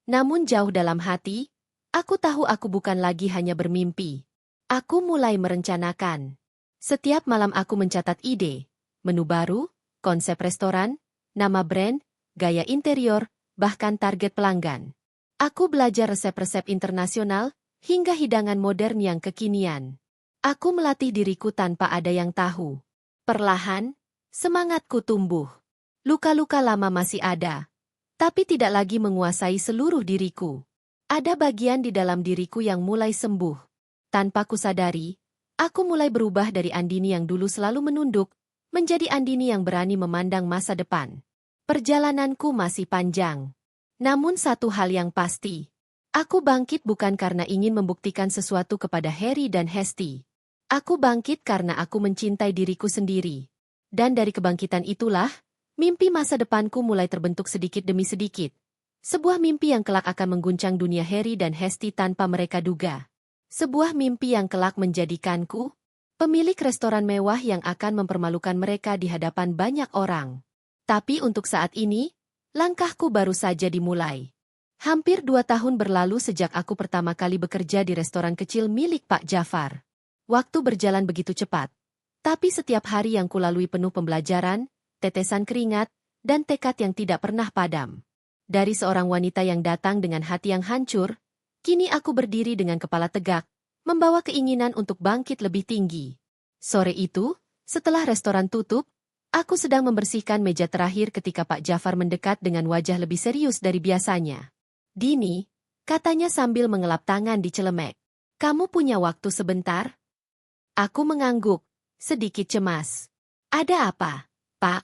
Speaker 1: Namun jauh dalam hati, aku tahu aku bukan lagi hanya bermimpi. Aku mulai merencanakan. Setiap malam aku mencatat ide, menu baru, konsep restoran, nama brand, gaya interior, bahkan target pelanggan. Aku belajar resep-resep internasional, hingga hidangan modern yang kekinian. Aku melatih diriku tanpa ada yang tahu. Perlahan, semangatku tumbuh. Luka-luka lama masih ada, tapi tidak lagi menguasai seluruh diriku. Ada bagian di dalam diriku yang mulai sembuh. Tanpa kusadari, aku mulai berubah dari Andini yang dulu selalu menunduk, menjadi Andini yang berani memandang masa depan. Perjalananku masih panjang. Namun satu hal yang pasti, aku bangkit bukan karena ingin membuktikan sesuatu kepada Harry dan Hesti. Aku bangkit karena aku mencintai diriku sendiri. Dan dari kebangkitan itulah, mimpi masa depanku mulai terbentuk sedikit demi sedikit. Sebuah mimpi yang kelak akan mengguncang dunia Harry dan Hesti tanpa mereka duga. Sebuah mimpi yang kelak menjadikanku pemilik restoran mewah yang akan mempermalukan mereka di hadapan banyak orang. Tapi untuk saat ini, langkahku baru saja dimulai. Hampir 2 tahun berlalu sejak aku pertama kali bekerja di restoran kecil milik Pak Jafar. Waktu berjalan begitu cepat. Tapi setiap hari yang kulalui penuh pembelajaran, tetesan keringat, dan tekad yang tidak pernah padam. Dari seorang wanita yang datang dengan hati yang hancur, kini aku berdiri dengan kepala tegak, membawa keinginan untuk bangkit lebih tinggi. Sore itu, setelah restoran tutup, aku sedang membersihkan meja terakhir ketika Pak Jafar mendekat dengan wajah lebih serius dari biasanya. "Dini," katanya sambil mengelap tangan di celemek. "Kamu punya waktu sebentar?" Aku mengangguk, sedikit cemas. "Ada apa, Pak?"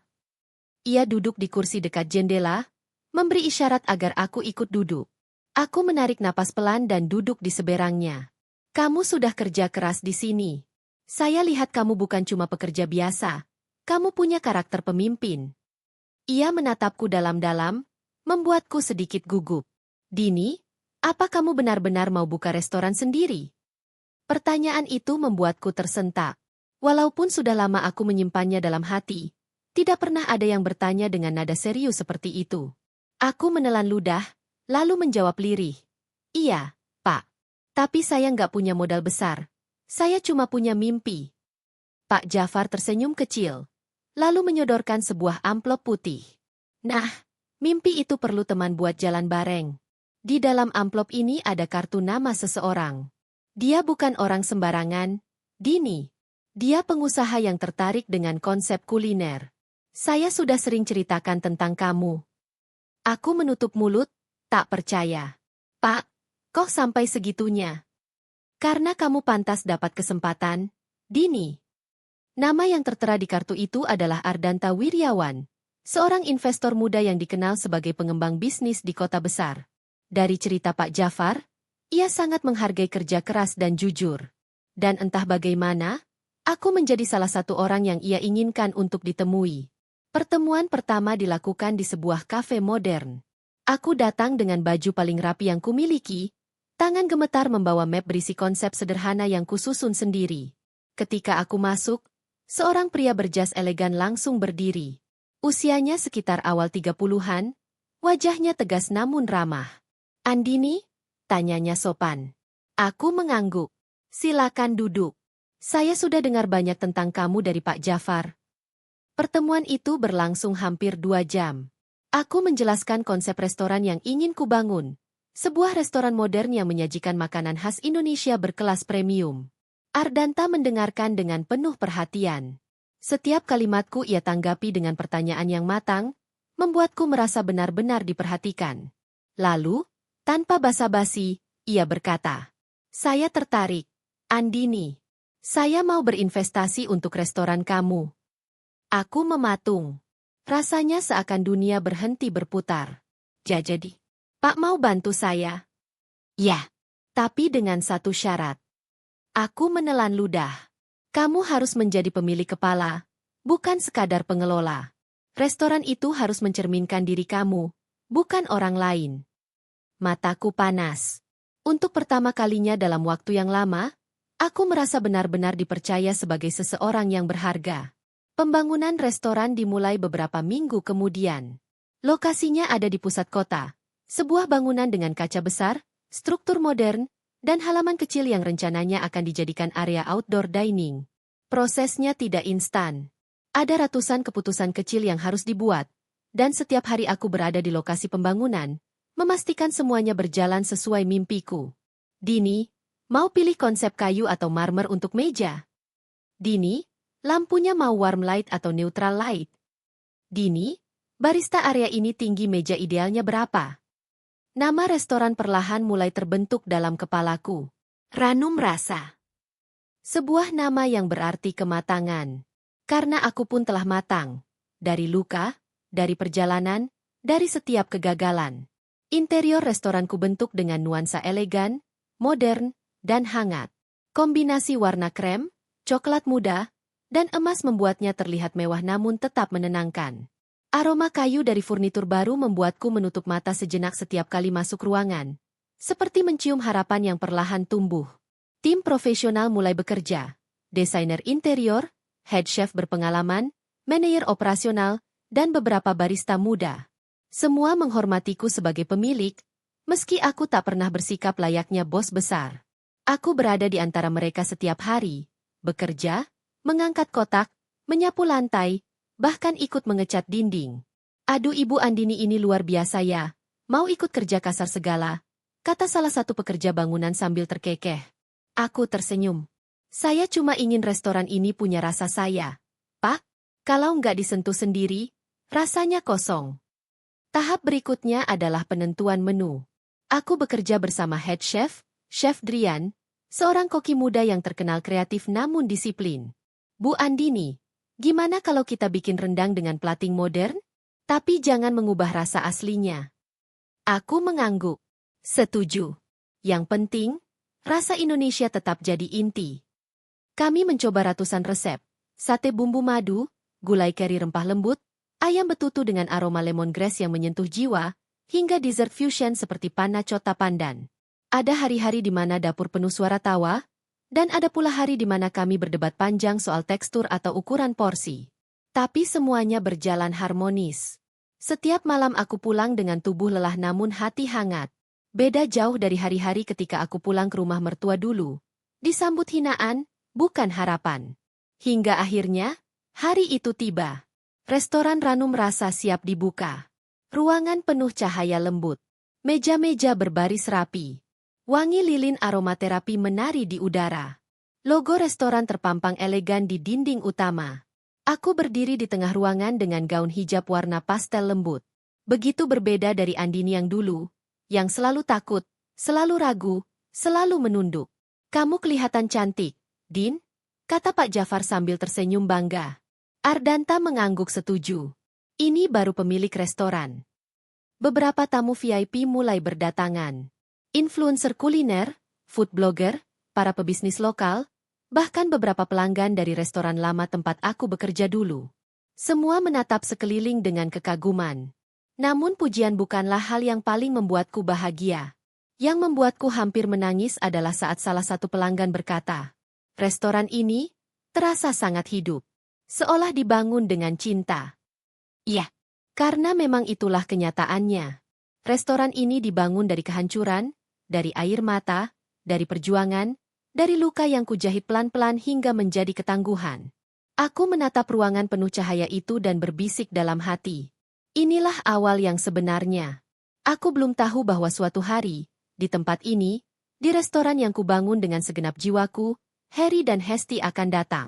Speaker 1: Ia duduk di kursi dekat jendela, memberi isyarat agar aku ikut duduk. Aku menarik napas pelan dan duduk di seberangnya. "Kamu sudah kerja keras di sini. Saya lihat kamu bukan cuma pekerja biasa. Kamu punya karakter pemimpin." Ia menatapku dalam-dalam, membuatku sedikit gugup. "Dini, apa kamu benar-benar mau buka restoran sendiri?" Pertanyaan itu membuatku tersentak. Walaupun sudah lama aku menyimpannya dalam hati, tidak pernah ada yang bertanya dengan nada serius seperti itu. Aku menelan ludah, lalu menjawab lirih. "Iya, Pak. Tapi saya nggak punya modal besar. Saya cuma punya mimpi." Pak Jafar tersenyum kecil, lalu menyodorkan sebuah amplop putih. "Nah, mimpi itu perlu teman buat jalan bareng. Di dalam amplop ini ada kartu nama seseorang. Dia bukan orang sembarangan, Dini. Dia pengusaha yang tertarik dengan konsep kuliner. Saya sudah sering ceritakan tentang kamu." Aku menutup mulut, tak percaya. "Pak, kok sampai segitunya?" "Karena kamu pantas dapat kesempatan, Dini." Nama yang tertera di kartu itu adalah Ardanta Wiryawan, seorang investor muda yang dikenal sebagai pengembang bisnis di kota besar. Dari cerita Pak Jafar, ia sangat menghargai kerja keras dan jujur. Dan entah bagaimana, aku menjadi salah satu orang yang ia inginkan untuk ditemui. Pertemuan pertama dilakukan di sebuah kafe modern. Aku datang dengan baju paling rapi yang kumiliki, tangan gemetar membawa map berisi konsep sederhana yang kususun sendiri. Ketika aku masuk, seorang pria berjas elegan langsung berdiri. Usianya sekitar awal 30-an, wajahnya tegas namun ramah. "Andini?" tanyanya sopan. Aku mengangguk. "Silakan duduk. Saya sudah dengar banyak tentang kamu dari Pak Jafar." Pertemuan itu berlangsung hampir 2 jam. Aku menjelaskan konsep restoran yang ingin kubangun. Sebuah restoran modern yang menyajikan makanan khas Indonesia berkelas premium. Ardanta mendengarkan dengan penuh perhatian. Setiap kalimatku ia tanggapi dengan pertanyaan yang matang, membuatku merasa benar-benar diperhatikan. Lalu, tanpa basa-basi, ia berkata, "Saya tertarik, Andini. Saya mau berinvestasi untuk restoran kamu." Aku mematung. Rasanya seakan dunia berhenti berputar. "Jadi, Pak mau bantu saya?" "Ya, tapi dengan satu syarat." Aku menelan ludah. "Kamu harus menjadi pemilik kepala, bukan sekadar pengelola. Restoran itu harus mencerminkan diri kamu, bukan orang lain." Mataku panas. Untuk pertama kalinya dalam waktu yang lama, aku merasa benar-benar dipercaya sebagai seseorang yang berharga. Pembangunan restoran dimulai beberapa minggu kemudian. Lokasinya ada di pusat kota, sebuah bangunan dengan kaca besar, struktur modern, dan halaman kecil yang rencananya akan dijadikan area outdoor dining. Prosesnya tidak instan. Ada ratusan keputusan kecil yang harus dibuat, dan setiap hari aku berada di lokasi pembangunan, memastikan semuanya berjalan sesuai mimpiku. "Dini, mau pilih konsep kayu atau marmer untuk meja?" "Dini, lampunya mau warm light atau neutral light?" "Dini, barista area ini tinggi meja idealnya berapa?" Nama restoran perlahan mulai terbentuk dalam kepalaku. Ranum Rasa. Sebuah nama yang berarti kematangan. Karena aku pun telah matang. Dari luka, dari perjalanan, dari setiap kegagalan. Interior restoranku bentuk dengan nuansa elegan, modern, dan hangat. Kombinasi warna krem, coklat muda, dan emas membuatnya terlihat mewah namun tetap menenangkan. Aroma kayu dari furnitur baru membuatku menutup mata sejenak setiap kali masuk ruangan. Seperti mencium harapan yang perlahan tumbuh. Tim profesional mulai bekerja. Desainer interior, head chef berpengalaman, manajer operasional, dan beberapa barista muda. Semua menghormatiku sebagai pemilik, Meski aku tak pernah bersikap layaknya bos besar. Aku berada di antara mereka setiap hari, bekerja, mengangkat kotak, menyapu lantai, bahkan ikut mengecat dinding. Aduh, Ibu Andini ini luar biasa ya, mau ikut kerja kasar segala, kata salah satu pekerja bangunan sambil terkekeh. Aku tersenyum. Saya cuma ingin restoran ini punya rasa saya. Pak, kalau nggak disentuh sendiri, rasanya kosong. Tahap berikutnya adalah penentuan menu. Aku bekerja bersama head chef, Chef Drian, seorang koki muda yang terkenal kreatif namun disiplin. Bu Andini, gimana kalau kita bikin rendang dengan plating modern? Tapi jangan mengubah rasa aslinya. Aku mengangguk. Setuju. Yang penting, rasa Indonesia tetap jadi inti. Kami mencoba ratusan resep, sate bumbu madu, gulai kari rempah lembut, ayam betutu dengan aroma lemongrass yang menyentuh jiwa, hingga dessert fusion seperti panna cotta pandan. Ada hari-hari di mana dapur penuh suara tawa, dan ada pula hari di mana kami berdebat panjang soal tekstur atau ukuran porsi. Tapi semuanya berjalan harmonis. Setiap malam aku pulang dengan tubuh lelah namun hati hangat. Beda jauh dari hari-hari ketika aku pulang ke rumah mertua dulu. Disambut hinaan, bukan harapan. Hingga akhirnya, hari itu tiba. Restoran Ranum Rasa siap dibuka. Ruangan penuh cahaya lembut. Meja-meja berbaris rapi. Wangi lilin aromaterapi menari di udara. Logo restoran terpampang elegan di dinding utama. Aku berdiri di tengah ruangan dengan gaun hijab warna pastel lembut. Begitu berbeda dari Andini yang dulu, yang selalu takut, selalu ragu, selalu menunduk. Kamu kelihatan cantik, Din, kata Pak Jafar sambil tersenyum bangga. Ardanta mengangguk setuju. Ini baru pemilik restoran. Beberapa tamu VIP mulai berdatangan. Influencer kuliner, food blogger, para pebisnis lokal, bahkan beberapa pelanggan dari restoran lama tempat aku bekerja dulu. Semua menatap sekeliling dengan kekaguman. Namun pujian bukanlah hal yang paling membuatku bahagia. Yang membuatku hampir menangis adalah saat salah satu pelanggan berkata, "Restoran ini terasa sangat hidup. Seolah dibangun dengan cinta." Iya, karena memang itulah kenyataannya. Restoran ini dibangun dari kehancuran, dari air mata, dari perjuangan, dari luka yang kujahit pelan-pelan hingga menjadi ketangguhan. Aku menatap ruangan penuh cahaya itu dan berbisik dalam hati. Inilah awal yang sebenarnya. Aku belum tahu bahwa suatu hari, di tempat ini, di restoran yang kubangun dengan segenap jiwaku, Harry dan Hesti akan datang.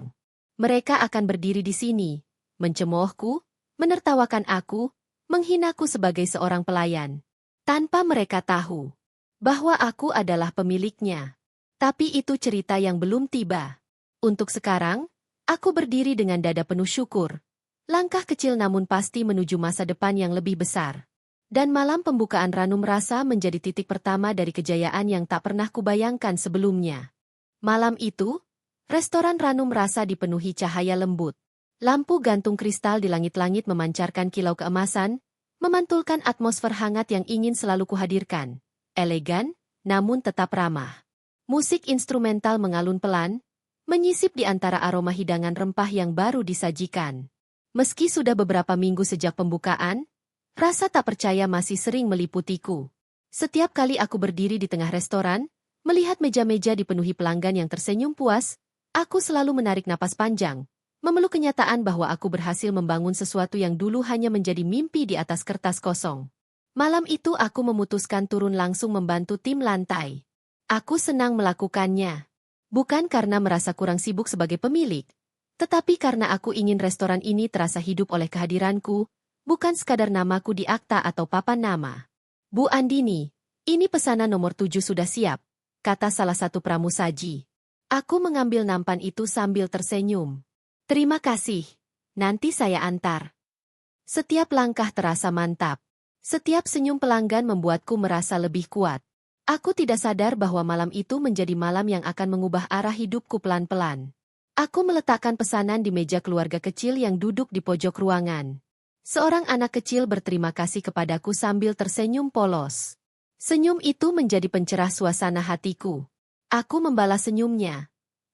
Speaker 1: Mereka akan berdiri di sini, mencemoohku, menertawakan aku, menghinaku sebagai seorang pelayan. Tanpa mereka tahu bahwa aku adalah pemiliknya. Tapi itu cerita yang belum tiba. Untuk sekarang, aku berdiri dengan dada penuh syukur. Langkah kecil namun pasti menuju masa depan yang lebih besar. Dan malam pembukaan Ranum Rasa menjadi titik pertama dari kejayaan yang tak pernah kubayangkan sebelumnya. Malam itu, restoran Ranum Rasa dipenuhi cahaya lembut. Lampu gantung kristal di langit-langit memancarkan kilau keemasan, memantulkan atmosfer hangat yang ingin selalu kuhadirkan. Elegan, namun tetap ramah. Musik instrumental mengalun pelan, menyisip di antara aroma hidangan rempah yang baru disajikan. Meski sudah beberapa minggu sejak pembukaan, rasa tak percaya masih sering meliputiku. Setiap kali aku berdiri di tengah restoran, melihat meja-meja dipenuhi pelanggan yang tersenyum puas, aku selalu menarik napas panjang, memeluk kenyataan bahwa aku berhasil membangun sesuatu yang dulu hanya menjadi mimpi di atas kertas kosong. Malam itu aku memutuskan turun langsung membantu tim lantai. Aku senang melakukannya. Bukan karena merasa kurang sibuk sebagai pemilik, tetapi karena aku ingin restoran ini terasa hidup oleh kehadiranku, bukan sekadar namaku di akta atau papan nama. Bu Andini, ini pesanan nomor 7 sudah siap, kata salah satu pramusaji. Aku mengambil nampan itu sambil tersenyum. Terima kasih, nanti saya antar. Setiap langkah terasa mantap. Setiap senyum pelanggan membuatku merasa lebih kuat. Aku tidak sadar bahwa malam itu menjadi malam yang akan mengubah arah hidupku pelan-pelan. Aku meletakkan pesanan di meja keluarga kecil yang duduk di pojok ruangan. Seorang anak kecil berterima kasih kepadaku sambil tersenyum polos. Senyum itu menjadi pencerah suasana hatiku. Aku membalas senyumnya,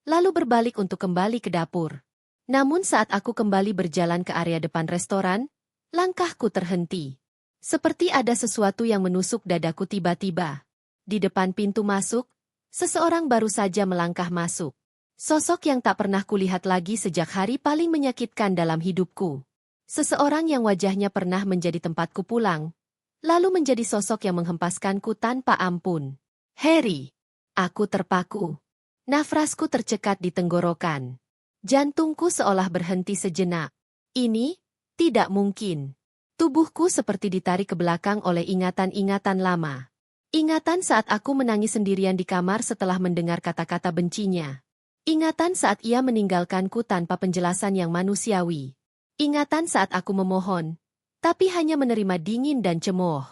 Speaker 1: lalu berbalik untuk kembali ke dapur. Namun saat aku kembali berjalan ke area depan restoran, langkahku terhenti. Seperti ada sesuatu yang menusuk dadaku tiba-tiba. Di depan pintu masuk, seseorang baru saja melangkah masuk. Sosok yang tak pernah kulihat lagi sejak hari paling menyakitkan dalam hidupku. Seseorang yang wajahnya pernah menjadi tempatku pulang, lalu menjadi sosok yang menghempaskanku tanpa ampun. Harry. Aku terpaku. Nafasku tercekat di tenggorokan. Jantungku seolah berhenti sejenak. Ini tidak mungkin. Tubuhku seperti ditarik ke belakang oleh ingatan-ingatan lama. Ingatan saat aku menangis sendirian di kamar setelah mendengar kata-kata bencinya. Ingatan saat ia meninggalkanku tanpa penjelasan yang manusiawi. Ingatan saat aku memohon, tapi hanya menerima dingin dan cemooh.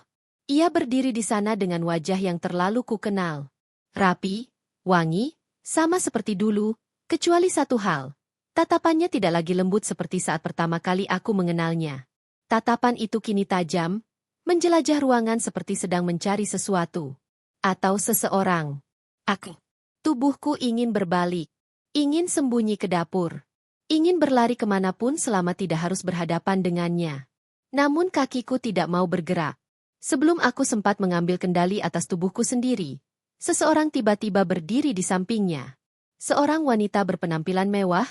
Speaker 1: Ia berdiri di sana dengan wajah yang terlalu kukenal. Rapi, wangi, sama seperti dulu, kecuali satu hal. Tatapannya tidak lagi lembut seperti saat pertama kali aku mengenalnya. Tatapan itu kini tajam, menjelajah ruangan seperti sedang mencari sesuatu. Atau seseorang. Tubuhku ingin berbalik. Ingin sembunyi ke dapur. Ingin berlari kemanapun selama tidak harus berhadapan dengannya. Namun kakiku tidak mau bergerak. Sebelum aku sempat mengambil kendali atas tubuhku sendiri, seseorang tiba-tiba berdiri di sampingnya. Seorang wanita berpenampilan mewah,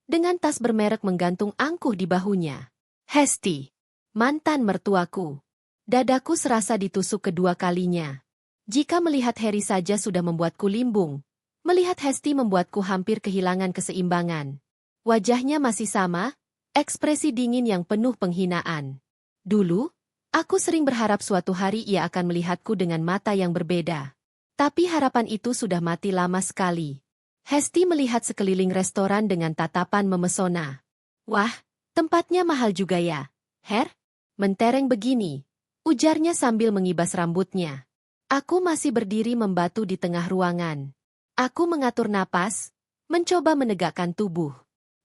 Speaker 1: dengan tas bermerek menggantung angkuh di bahunya. Hesti. Mantan mertuaku. Dadaku serasa ditusuk kedua kalinya. Jika melihat Harry saja sudah membuatku limbung, melihat Hesti membuatku hampir kehilangan keseimbangan. Wajahnya masih sama, ekspresi dingin yang penuh penghinaan. Dulu, aku sering berharap suatu hari ia akan melihatku dengan mata yang berbeda. Tapi harapan itu sudah mati lama sekali. Hesti melihat sekeliling restoran dengan tatapan memesona. Wah, tempatnya mahal juga ya, Her? Mentereng begini, ujarnya sambil mengibas rambutnya. Aku masih berdiri membatu di tengah ruangan. Aku mengatur napas, mencoba menegakkan tubuh.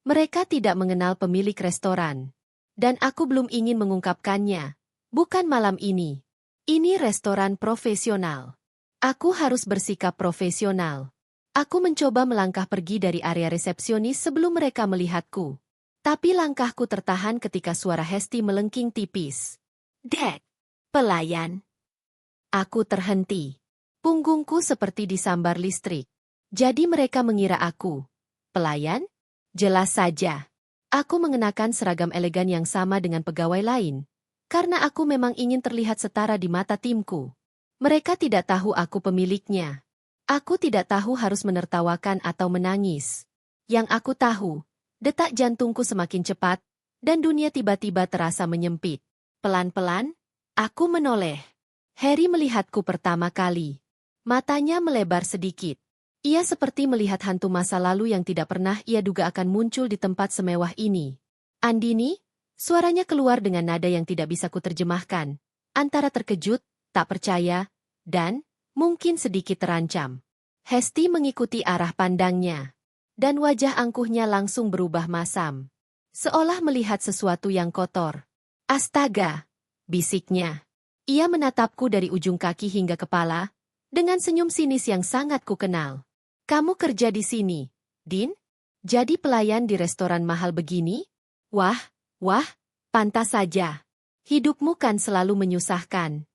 Speaker 1: Mereka tidak mengenal pemilik restoran. Dan aku belum ingin mengungkapkannya. Bukan malam ini. Ini restoran profesional. Aku harus bersikap profesional. Aku mencoba melangkah pergi dari area resepsionis sebelum mereka melihatku. Tapi langkahku tertahan ketika suara Hesti melengking tipis. Dek! Pelayan! Aku terhenti. Punggungku seperti disambar listrik. Jadi mereka mengira aku pelayan? Jelas saja. Aku mengenakan seragam elegan yang sama dengan pegawai lain. Karena aku memang ingin terlihat setara di mata timku. Mereka tidak tahu aku pemiliknya. Aku tidak tahu harus menertawakan atau menangis. Yang aku tahu, detak jantungku semakin cepat, dan dunia tiba-tiba terasa menyempit. Pelan-pelan, aku menoleh. Harry melihatku pertama kali. Matanya melebar sedikit. Ia seperti melihat hantu masa lalu yang tidak pernah ia duga akan muncul di tempat semewah ini. Andini? Suaranya keluar dengan nada yang tidak bisa kuterjemahkan. Antara terkejut, tak percaya, dan mungkin sedikit terancam. Hesti mengikuti arah pandangnya. Dan wajah angkuhnya langsung berubah masam. Seolah melihat sesuatu yang kotor. Astaga! Bisiknya. Ia menatapku dari ujung kaki hingga kepala, dengan senyum sinis yang sangat kukenal. Kamu kerja di sini, Din? Jadi pelayan di restoran mahal begini? Wah, pantas saja. Hidupmu kan selalu menyusahkan.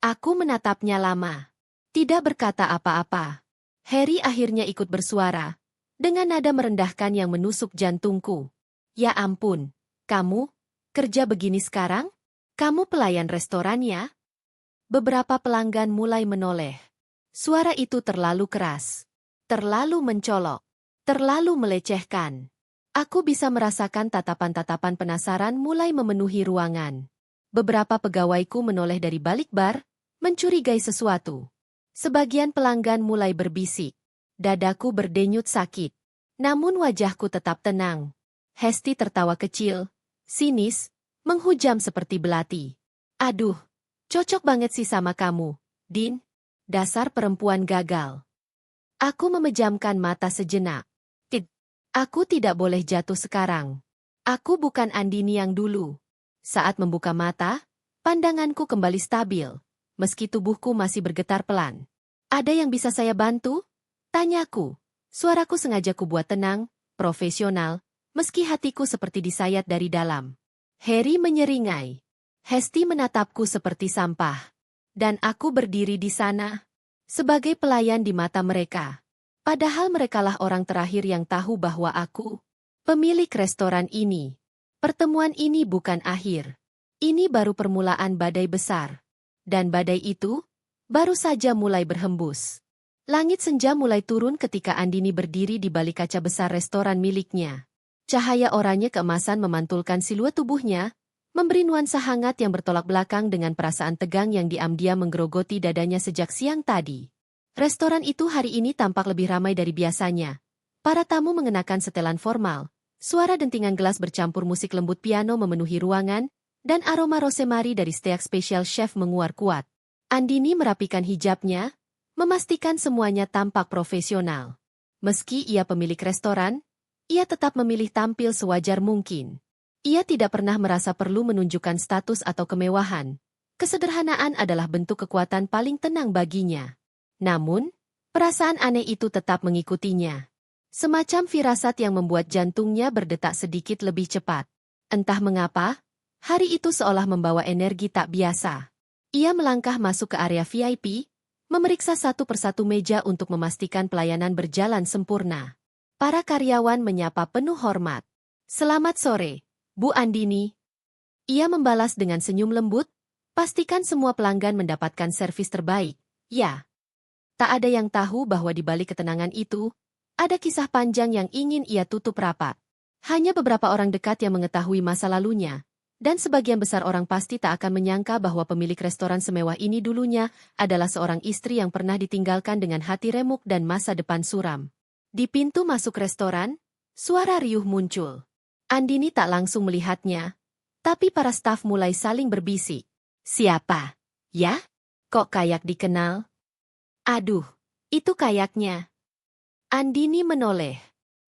Speaker 1: Aku menatapnya lama. Tidak berkata apa-apa. Harry akhirnya ikut bersuara. Dengan nada merendahkan yang menusuk jantungku. Ya ampun, kamu kerja begini sekarang? Kamu pelayan restoran ya? Beberapa pelanggan mulai menoleh. Suara itu terlalu keras. Terlalu mencolok. Terlalu melecehkan. Aku bisa merasakan tatapan-tatapan penasaran mulai memenuhi ruangan. Beberapa pegawaiku menoleh dari balik bar, mencurigai sesuatu. Sebagian pelanggan mulai berbisik. Dadaku berdenyut sakit. Namun wajahku tetap tenang. Hesti tertawa kecil, sinis, menghujam seperti belati. Aduh, cocok banget sih sama kamu, Din. Dasar perempuan gagal. Aku memejamkan mata sejenak. Aku tidak boleh jatuh sekarang. Aku bukan Andini yang dulu. Saat membuka mata, pandanganku kembali stabil, meski tubuhku masih bergetar pelan. Ada yang bisa saya bantu? Tanyaku. Suaraku sengaja kubuat tenang, profesional, meski hatiku seperti disayat dari dalam. Harry menyeringai. Hesti menatapku seperti sampah. Dan aku berdiri di sana sebagai pelayan di mata mereka. Padahal merekalah orang terakhir yang tahu bahwa aku pemilik restoran ini. Pertemuan ini bukan akhir. Ini baru permulaan badai besar. Dan badai itu baru saja mulai berhembus. Langit senja mulai turun ketika Andini berdiri di balik kaca besar restoran miliknya. Cahaya oranye keemasan memantulkan siluet tubuhnya, memberi nuansa hangat yang bertolak belakang dengan perasaan tegang yang diam-diam menggerogoti dadanya sejak siang tadi. Restoran itu hari ini tampak lebih ramai dari biasanya. Para tamu mengenakan setelan formal. Suara dentingan gelas bercampur musik lembut piano memenuhi ruangan, dan aroma rosemary dari steak spesial chef menguar kuat. Andini merapikan hijabnya, memastikan semuanya tampak profesional. Meski ia pemilik restoran, ia tetap memilih tampil sewajar mungkin. Ia tidak pernah merasa perlu menunjukkan status atau kemewahan. Kesederhanaan adalah bentuk kekuatan paling tenang baginya. Namun, perasaan aneh itu tetap mengikutinya. Semacam firasat yang membuat jantungnya berdetak sedikit lebih cepat. Entah mengapa, hari itu seolah membawa energi tak biasa. Ia melangkah masuk ke area VIP, memeriksa satu persatu meja untuk memastikan pelayanan berjalan sempurna. Para karyawan menyapa penuh hormat. "Selamat sore, Bu Andini." Ia membalas dengan senyum lembut, pastikan semua pelanggan mendapatkan servis terbaik. Ya. Tak ada yang tahu bahwa di balik ketenangan itu, ada kisah panjang yang ingin ia tutup rapat. Hanya beberapa orang dekat yang mengetahui masa lalunya, dan sebagian besar orang pasti tak akan menyangka bahwa pemilik restoran semewah ini dulunya adalah seorang istri yang pernah ditinggalkan dengan hati remuk dan masa depan suram. Di pintu masuk restoran, suara riuh muncul. Andini tak langsung melihatnya, tapi para staf mulai saling berbisik. "Siapa? Ya? Kok kayak dikenal?" "Aduh, itu kayaknya." Andini menoleh.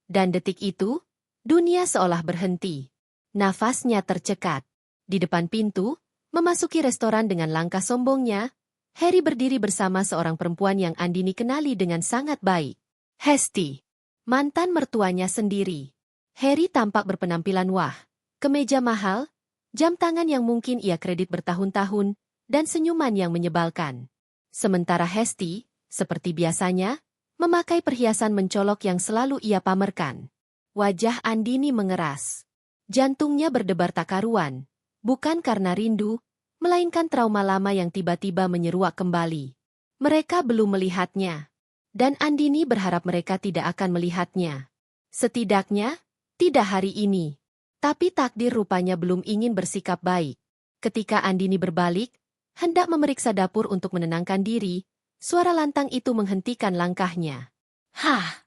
Speaker 1: Dan detik itu, dunia seolah berhenti. Nafasnya tercekat. Di depan pintu, memasuki restoran dengan langkah sombongnya, Harry berdiri bersama seorang perempuan yang Andini kenali dengan sangat baik. Hesti, mantan mertuanya sendiri. Harry tampak berpenampilan wah, kemeja mahal, jam tangan yang mungkin ia kredit bertahun-tahun, dan senyuman yang menyebalkan. Sementara Hesti, seperti biasanya, memakai perhiasan mencolok yang selalu ia pamerkan. Wajah Andini mengeras. Jantungnya berdebar tak karuan, bukan karena rindu, melainkan trauma lama yang tiba-tiba menyeruak kembali. Mereka belum melihatnya, dan Andini berharap mereka tidak akan melihatnya. Setidaknya, tidak hari ini. Tapi takdir rupanya belum ingin bersikap baik. Ketika Andini berbalik, hendak memeriksa dapur untuk menenangkan diri, suara lantang itu menghentikan langkahnya. "Hah?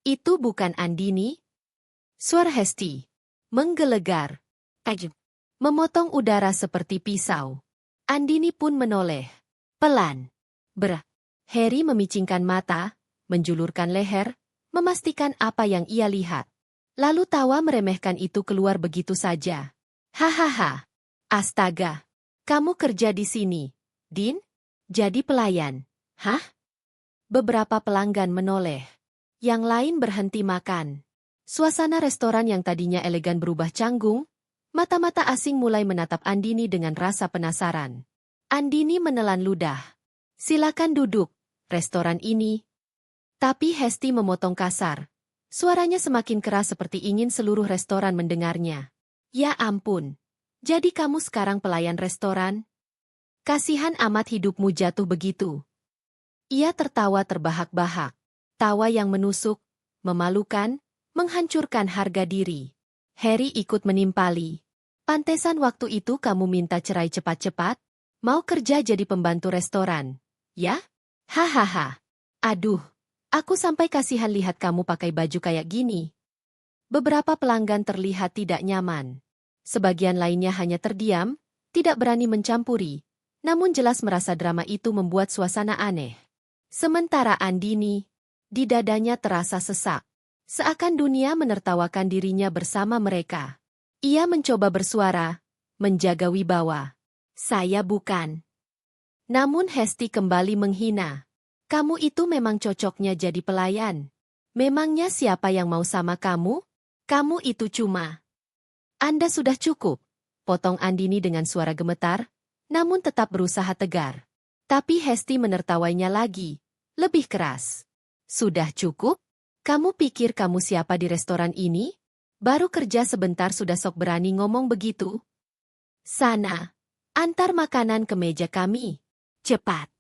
Speaker 1: Itu bukan Andini?" Suara Hesti menggelegar, memotong udara seperti pisau. Andini pun menoleh. Pelan. Harry memicingkan mata, menjulurkan leher, memastikan apa yang ia lihat. Lalu tawa meremehkan itu keluar begitu saja. "Hahaha. Astaga. Kamu kerja di sini, Din? Jadi pelayan, hah?" Beberapa pelanggan menoleh. Yang lain berhenti makan. Suasana restoran yang tadinya elegan berubah canggung, mata-mata asing mulai menatap Andini dengan rasa penasaran. Andini menelan ludah. "Silakan duduk, restoran ini." Tapi Hesti memotong kasar. Suaranya semakin keras seperti ingin seluruh restoran mendengarnya. "Ya ampun, jadi kamu sekarang pelayan restoran? Kasihan amat hidupmu jatuh begitu." Ia tertawa terbahak-bahak. Tawa yang menusuk, memalukan, menghancurkan harga diri. Harry ikut menimpali. "Pantesan waktu itu kamu minta cerai cepat-cepat? Mau kerja jadi pembantu restoran, ya? Hahaha. Aduh, aku sampai kasihan lihat kamu pakai baju kayak gini." Beberapa pelanggan terlihat tidak nyaman. Sebagian lainnya hanya terdiam, tidak berani mencampuri. Namun jelas merasa drama itu membuat suasana aneh. Sementara Andini, di dadanya terasa sesak. Seakan dunia menertawakan dirinya bersama mereka. Ia mencoba bersuara, menjaga wibawa. "Saya bukan." Namun Hesti kembali menghina. "Kamu itu memang cocoknya jadi pelayan. Memangnya siapa yang mau sama kamu? Kamu itu cuma..." "Anda sudah cukup. potong Andini dengan suara gemetar, namun tetap berusaha tegar. Tapi Hesti menertawainya lagi, lebih keras. Sudah cukup? Kamu pikir kamu siapa di restoran ini? Baru kerja sebentar sudah sok berani ngomong begitu? Sana, antar makanan ke meja kami. Cepat.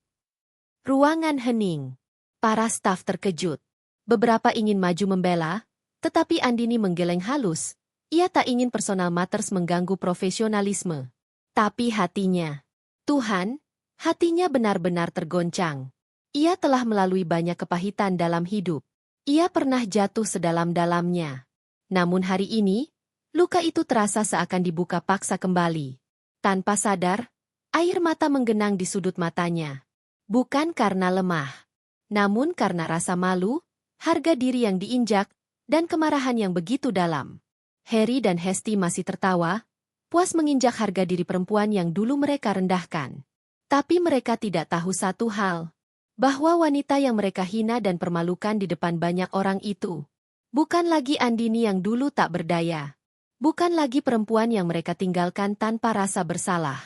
Speaker 1: Ruangan hening. Para staf terkejut. Beberapa ingin maju membela, tetapi Andini menggeleng halus. Ia tak ingin personal matters mengganggu profesionalisme. Tapi hatinya, Tuhan, hatinya benar-benar tergoncang. Ia telah melalui banyak kepahitan dalam hidup. Ia pernah jatuh sedalam-dalamnya. Namun hari ini, luka itu terasa seakan dibuka paksa kembali. Tanpa sadar, air mata menggenang di sudut matanya. Bukan karena lemah, namun karena rasa malu, harga diri yang diinjak, dan kemarahan yang begitu dalam. Harry dan Hesti masih tertawa, puas menginjak harga diri perempuan yang dulu mereka rendahkan. Tapi mereka tidak tahu satu hal, bahwa wanita yang mereka hina dan permalukan di depan banyak orang itu, bukan lagi Andini yang dulu tak berdaya. Bukan lagi perempuan yang mereka tinggalkan tanpa rasa bersalah.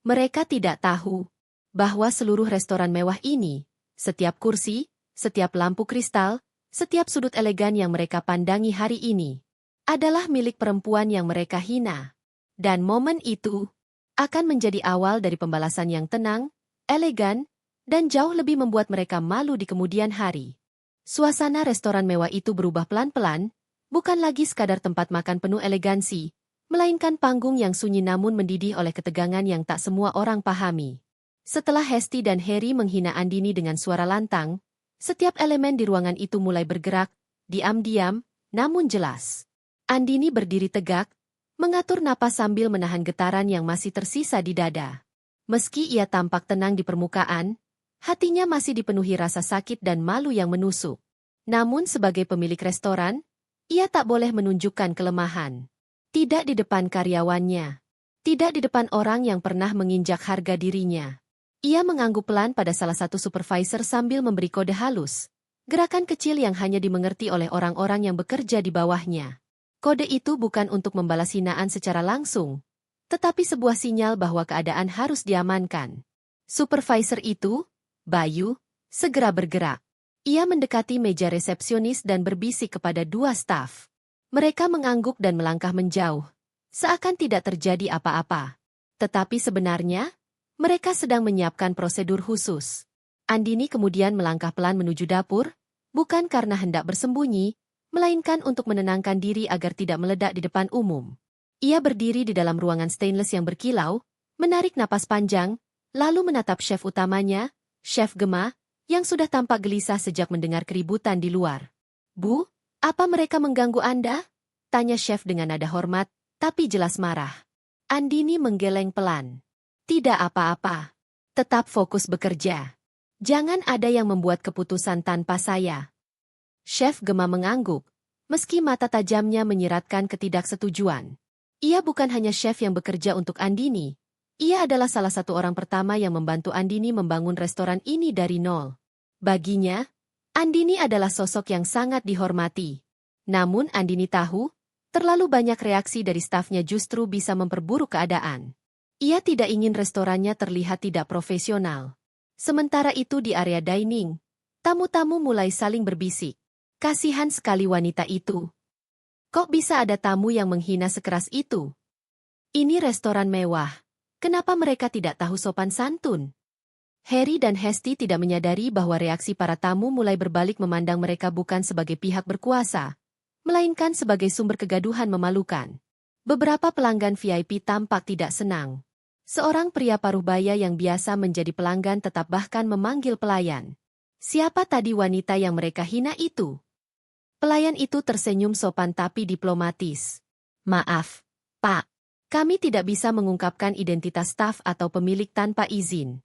Speaker 1: Mereka tidak tahu bahwa seluruh restoran mewah ini, setiap kursi, setiap lampu kristal, setiap sudut elegan yang mereka pandangi hari ini, adalah milik perempuan yang mereka hina. Dan momen itu akan menjadi awal dari pembalasan yang tenang, elegan, dan jauh lebih membuat mereka malu di kemudian hari. Suasana restoran mewah itu berubah pelan-pelan, bukan lagi sekadar tempat makan penuh elegansi, melainkan panggung yang sunyi namun mendidih oleh ketegangan yang tak semua orang pahami. Setelah Hesti dan Harry menghina Andini dengan suara lantang, setiap elemen di ruangan itu mulai bergerak, diam-diam, namun jelas. Andini berdiri tegak, mengatur napas sambil menahan getaran yang masih tersisa di dada. Meski ia tampak tenang di permukaan, hatinya masih dipenuhi rasa sakit dan malu yang menusuk. Namun sebagai pemilik restoran, ia tak boleh menunjukkan kelemahan. Tidak di depan karyawannya. Tidak di depan orang yang pernah menginjak harga dirinya. Ia mengangguk pelan pada salah satu supervisor sambil memberi kode halus. Gerakan kecil yang hanya dimengerti oleh orang-orang yang bekerja di bawahnya. Kode itu bukan untuk membalas hinaan secara langsung, tetapi sebuah sinyal bahwa keadaan harus diamankan. Supervisor itu, Bayu, segera bergerak. Ia mendekati meja resepsionis dan berbisik kepada dua staf. Mereka mengangguk dan melangkah menjauh, seakan tidak terjadi apa-apa. Tetapi sebenarnya, mereka sedang menyiapkan prosedur khusus. Andini kemudian melangkah pelan menuju dapur, bukan karena hendak bersembunyi, melainkan untuk menenangkan diri agar tidak meledak di depan umum. Ia berdiri di dalam ruangan stainless yang berkilau, menarik napas panjang, lalu menatap chef utamanya, Chef Gema, yang sudah tampak gelisah sejak mendengar keributan di luar. "Bu, apa mereka mengganggu Anda?" tanya chef dengan nada hormat, tapi jelas marah. Andini menggeleng pelan. "Tidak apa-apa. Tetap fokus bekerja. Jangan ada yang membuat keputusan tanpa saya." Chef Gema mengangguk, meski mata tajamnya menyiratkan ketidaksetujuan. Ia bukan hanya chef yang bekerja untuk Andini. Ia adalah salah satu orang pertama yang membantu Andini membangun restoran ini dari nol. Baginya, Andini adalah sosok yang sangat dihormati. Namun Andini tahu, terlalu banyak reaksi dari stafnya justru bisa memperburuk keadaan. Ia tidak ingin restorannya terlihat tidak profesional. Sementara itu di area dining, tamu-tamu mulai saling berbisik. Kasihan sekali wanita itu. Kok bisa ada tamu yang menghina sekeras itu? Ini restoran mewah. Kenapa mereka tidak tahu sopan santun? Harry dan Hesti tidak menyadari bahwa reaksi para tamu mulai berbalik memandang mereka bukan sebagai pihak berkuasa, melainkan sebagai sumber kegaduhan memalukan. Beberapa pelanggan VIP tampak tidak senang. Seorang pria paruh baya yang biasa menjadi pelanggan tetap bahkan memanggil pelayan. Siapa tadi wanita yang mereka hina itu? Pelayan itu tersenyum sopan tapi diplomatis. "Maaf, Pak. Kami tidak bisa mengungkapkan identitas staf atau pemilik tanpa izin."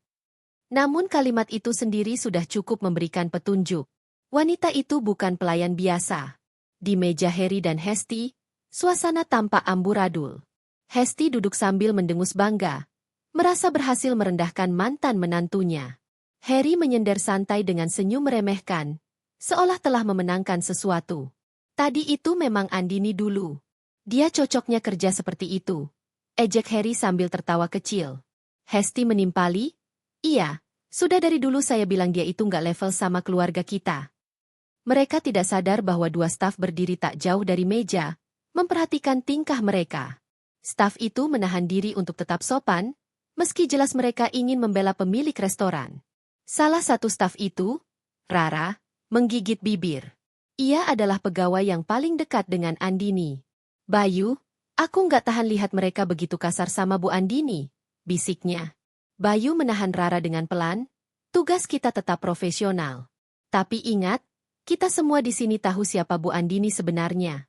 Speaker 1: Namun kalimat itu sendiri sudah cukup memberikan petunjuk. Wanita itu bukan pelayan biasa. Di meja Harry dan Hesti, suasana tampak amburadul. Hesti duduk sambil mendengus bangga, merasa berhasil merendahkan mantan menantunya. Harry menyender santai dengan senyum meremehkan, seolah telah memenangkan sesuatu. Tadi itu memang Andini dulu. Dia cocoknya kerja seperti itu. ejek Harry sambil tertawa kecil. Hesti menimpali, iya, sudah dari dulu saya bilang dia itu nggak level sama keluarga kita. Mereka tidak sadar bahwa dua staf berdiri tak jauh dari meja, memperhatikan tingkah mereka. Staf itu menahan diri untuk tetap sopan, meski jelas mereka ingin membela pemilik restoran. Salah satu staf itu, Rara, menggigit bibir. Ia adalah pegawai yang paling dekat dengan Andini. Bayu, aku nggak tahan lihat mereka begitu kasar sama Bu Andini, bisiknya. Bayu menahan Rara dengan pelan, tugas kita tetap profesional. Tapi ingat, kita semua di sini tahu siapa Bu Andini sebenarnya.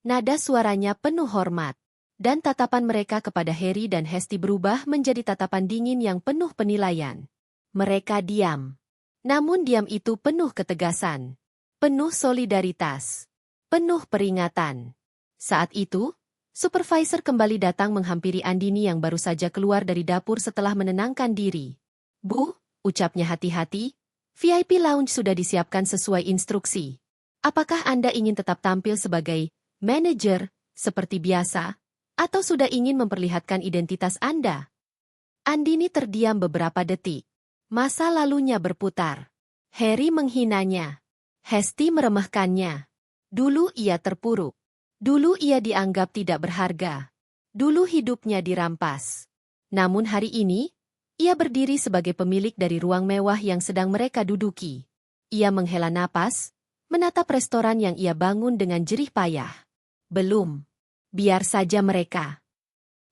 Speaker 1: Nada suaranya penuh hormat, dan tatapan mereka kepada Harry dan Hesti berubah menjadi tatapan dingin yang penuh penilaian. Mereka diam. Namun diam itu penuh ketegasan, penuh solidaritas, penuh peringatan. Saat itu, supervisor kembali datang menghampiri Andini yang baru saja keluar dari dapur setelah menenangkan diri. Bu, ucapnya hati-hati, VIP Lounge sudah disiapkan sesuai instruksi. Apakah Anda ingin tetap tampil sebagai manajer, seperti biasa, atau sudah ingin memperlihatkan identitas Anda? Andini terdiam beberapa detik. Masa lalunya berputar. Harry menghinanya. Hesti meremehkannya. Dulu ia terpuruk. Dulu ia dianggap tidak berharga. Dulu hidupnya dirampas. Namun hari ini, ia berdiri sebagai pemilik dari ruang mewah yang sedang mereka duduki. Ia menghela napas, menatap restoran yang ia bangun dengan jerih payah. Belum. Biar saja mereka.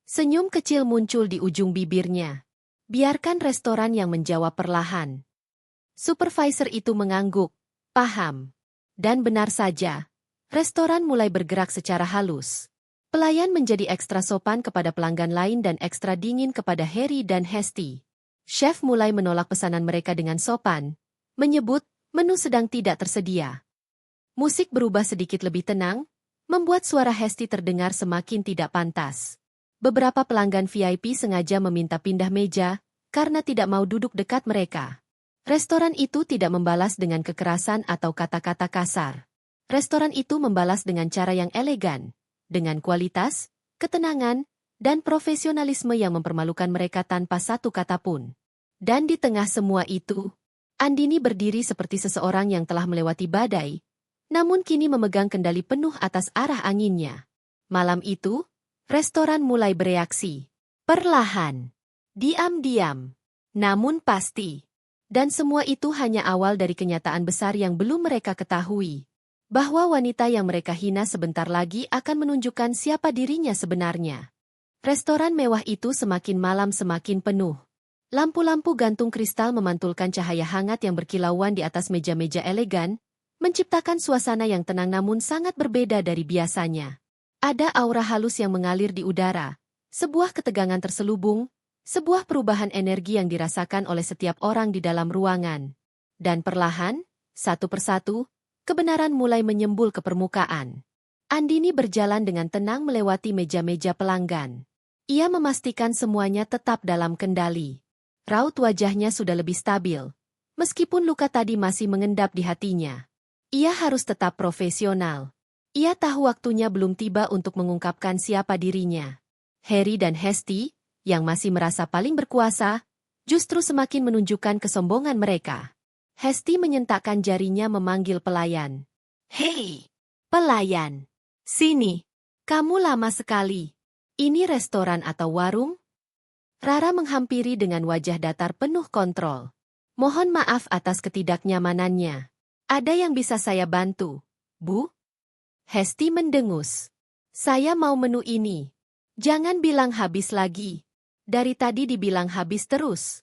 Speaker 1: Senyum kecil muncul di ujung bibirnya. Biarkan restoran yang menjawab perlahan. Supervisor itu mengangguk. Paham. Dan benar saja. Restoran mulai bergerak secara halus. Pelayan menjadi ekstra sopan kepada pelanggan lain dan ekstra dingin kepada Harry dan Hesti. Chef mulai menolak pesanan mereka dengan sopan, menyebut menu sedang tidak tersedia. Musik berubah sedikit lebih tenang, membuat suara Hesti terdengar semakin tidak pantas. Beberapa pelanggan VIP sengaja meminta pindah meja karena tidak mau duduk dekat mereka. Restoran itu tidak membalas dengan kekerasan atau kata-kata kasar. Restoran itu membalas dengan cara yang elegan, dengan kualitas, ketenangan, dan profesionalisme yang mempermalukan mereka tanpa satu kata pun. Dan di tengah semua itu, Andini berdiri seperti seseorang yang telah melewati badai, namun kini memegang kendali penuh atas arah anginnya. Malam itu, restoran mulai bereaksi. Perlahan. Diam-diam. Namun pasti. Dan semua itu hanya awal dari kenyataan besar yang belum mereka ketahui. Bahwa wanita yang mereka hina sebentar lagi akan menunjukkan siapa dirinya sebenarnya. Restoran mewah itu semakin malam semakin penuh. Lampu-lampu gantung kristal memantulkan cahaya hangat yang berkilauan di atas meja-meja elegan, menciptakan suasana yang tenang namun sangat berbeda dari biasanya. Ada aura halus yang mengalir di udara, sebuah ketegangan terselubung, sebuah perubahan energi yang dirasakan oleh setiap orang di dalam ruangan. Dan perlahan, satu persatu, kebenaran mulai menyembul ke permukaan. Andini berjalan dengan tenang melewati meja-meja pelanggan. Ia memastikan semuanya tetap dalam kendali. Raut wajahnya sudah lebih stabil. Meskipun luka tadi masih mengendap di hatinya. Ia harus tetap profesional. Ia tahu waktunya belum tiba untuk mengungkapkan siapa dirinya. Harry dan Hesti, yang masih merasa paling berkuasa, justru semakin menunjukkan kesombongan mereka. Hesti menyentakkan jarinya memanggil pelayan. Hei, pelayan. Sini. Kamu lama sekali. Ini restoran atau warung? Rara menghampiri dengan wajah datar penuh kontrol. Mohon maaf atas ketidaknyamanannya. Ada yang bisa saya bantu, Bu? Hesti mendengus. Saya mau menu ini. Jangan bilang habis lagi. Dari tadi dibilang habis terus.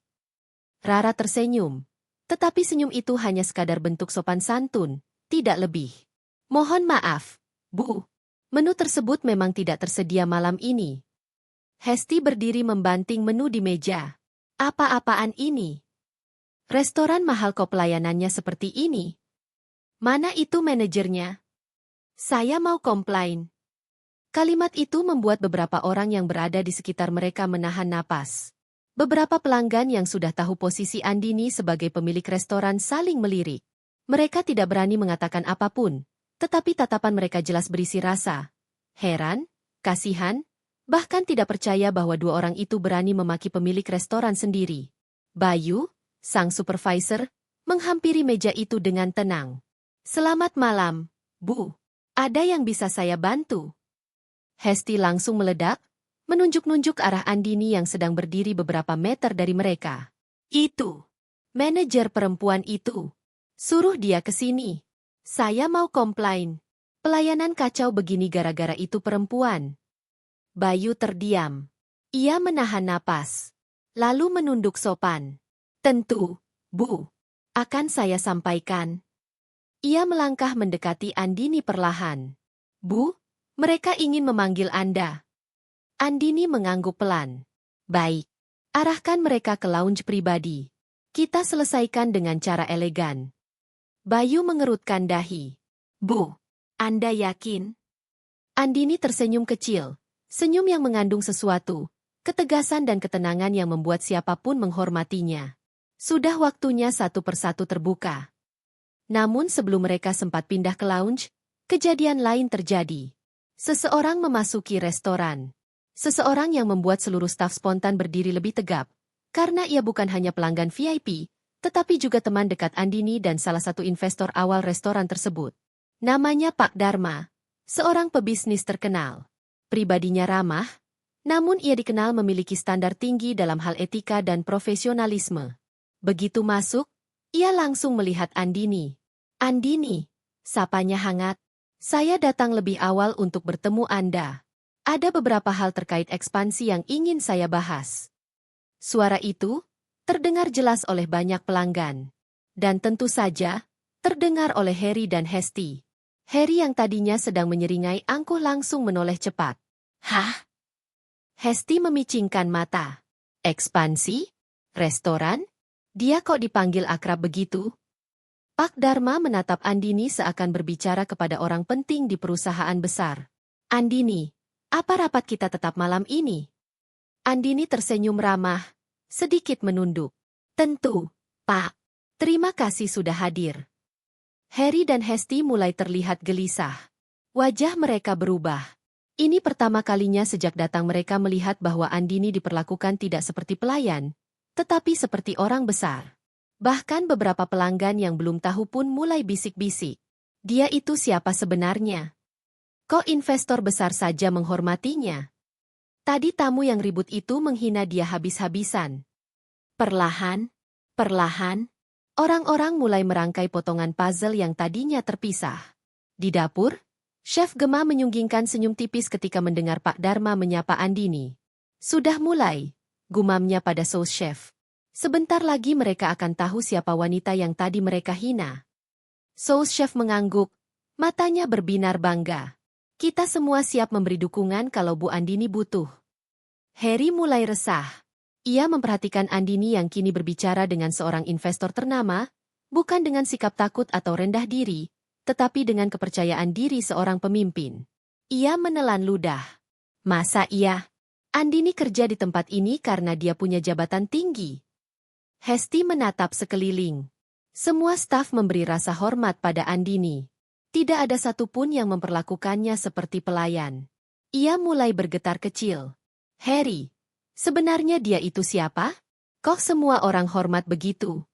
Speaker 1: Rara tersenyum. Tetapi senyum itu hanya sekadar bentuk sopan santun, tidak lebih. Mohon maaf, Bu. Menu tersebut memang tidak tersedia malam ini. Hesti berdiri membanting menu di meja. Apa-apaan ini? Restoran mahal kok pelayanannya seperti ini. Mana itu manajernya? Saya mau komplain. Kalimat itu membuat beberapa orang yang berada di sekitar mereka menahan napas. Beberapa pelanggan yang sudah tahu posisi Andini sebagai pemilik restoran saling melirik. Mereka tidak berani mengatakan apapun, tetapi tatapan mereka jelas berisi rasa heran, kasihan, Bahkan tidak percaya bahwa dua orang itu berani memaki pemilik restoran sendiri. Bayu, sang supervisor, menghampiri meja itu dengan tenang. "Selamat malam, Bu. Ada yang bisa saya bantu?" Hesti langsung meledak, menunjuk-nunjuk arah Andini yang sedang berdiri beberapa meter dari mereka. "Itu. Manajer perempuan itu. Suruh dia ke sini. Saya mau komplain. Pelayanan kacau begini gara-gara itu perempuan." Bayu terdiam. Ia menahan napas. Lalu menunduk sopan. "Tentu, Bu. Akan saya sampaikan." Ia melangkah mendekati Andini perlahan. "Bu, mereka ingin memanggil Anda." Andini mengangguk pelan. "Baik. Arahkan mereka ke lounge pribadi. Kita selesaikan dengan cara elegan." Bayu mengerutkan dahi. "Bu, Anda yakin?" Andini tersenyum kecil. Senyum yang mengandung sesuatu, ketegasan dan ketenangan yang membuat siapapun menghormatinya. Sudah waktunya satu persatu terbuka. Namun sebelum mereka sempat pindah ke lounge, kejadian lain terjadi. Seseorang memasuki restoran. Seseorang yang membuat seluruh staf spontan berdiri lebih tegap, karena ia bukan hanya pelanggan VIP, tetapi juga teman dekat Andini dan salah satu investor awal restoran tersebut. Namanya Pak Dharma, seorang pebisnis terkenal. Pribadinya ramah, namun ia dikenal memiliki standar tinggi dalam hal etika dan profesionalisme. Begitu masuk, ia langsung melihat Andini. "Andini," sapanya hangat. "Saya datang lebih awal untuk bertemu Anda. Ada beberapa hal terkait ekspansi yang ingin saya bahas." Suara itu terdengar jelas oleh banyak pelanggan. Dan tentu saja, terdengar oleh Harry dan Hesti. Harry yang tadinya sedang menyeringai angkuh langsung menoleh cepat. "Hah?" Hesti memicingkan mata. "Ekspansi? Restoran? Dia kok dipanggil akrab begitu?" Pak Dharma menatap Andini seakan berbicara kepada orang penting di perusahaan besar. "Andini, apa rapat kita tetap malam ini?" Andini tersenyum ramah, sedikit menunduk. "Tentu, Pak. Terima kasih sudah hadir." Harry dan Hesti mulai terlihat gelisah. Wajah mereka berubah. Ini pertama kalinya sejak datang mereka melihat bahwa Andini diperlakukan tidak seperti pelayan, tetapi seperti orang besar. Bahkan beberapa pelanggan yang belum tahu pun mulai bisik-bisik. Dia itu siapa sebenarnya? Kok investor besar saja menghormatinya? Tadi tamu yang ribut itu menghina dia habis-habisan. Perlahan, orang-orang mulai merangkai potongan puzzle yang tadinya terpisah. Di dapur, Chef Gema menyunggingkan senyum tipis ketika mendengar Pak Dharma menyapa Andini. "Sudah mulai," gumamnya pada sous chef. "Sebentar lagi mereka akan tahu siapa wanita yang tadi mereka hina." Sous chef mengangguk, matanya berbinar bangga. "Kita semua siap memberi dukungan kalau Bu Andini butuh." Harry mulai resah. Ia memperhatikan Andini yang kini berbicara dengan seorang investor ternama, bukan dengan sikap takut atau rendah diri, tetapi dengan kepercayaan diri seorang pemimpin. Ia menelan ludah. Masa iya? Andini kerja di tempat ini karena dia punya jabatan tinggi. Hesti menatap sekeliling. Semua staf memberi rasa hormat pada Andini. Tidak ada satupun yang memperlakukannya seperti pelayan. Ia mulai bergetar kecil. "Harry, sebenarnya dia itu siapa? Kok semua orang hormat begitu?"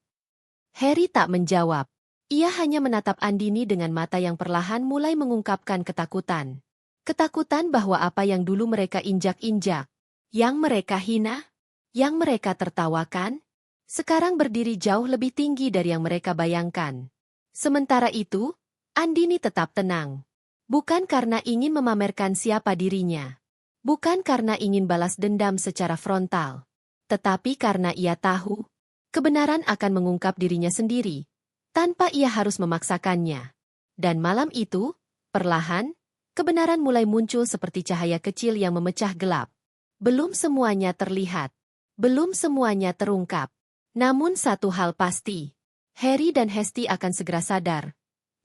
Speaker 1: Harry tak menjawab. Ia hanya menatap Andini dengan mata yang perlahan mulai mengungkapkan ketakutan. Ketakutan bahwa apa yang dulu mereka injak-injak, yang mereka hina, yang mereka tertawakan, sekarang berdiri jauh lebih tinggi dari yang mereka bayangkan. Sementara itu, Andini tetap tenang. Bukan karena ingin memamerkan siapa dirinya. Bukan karena ingin balas dendam secara frontal. Tetapi karena ia tahu, kebenaran akan mengungkap dirinya sendiri, tanpa ia harus memaksakannya. Dan malam itu, perlahan, kebenaran mulai muncul seperti cahaya kecil yang memecah gelap. Belum semuanya terlihat. Belum semuanya terungkap. Namun satu hal pasti. Harry dan Hesti akan segera sadar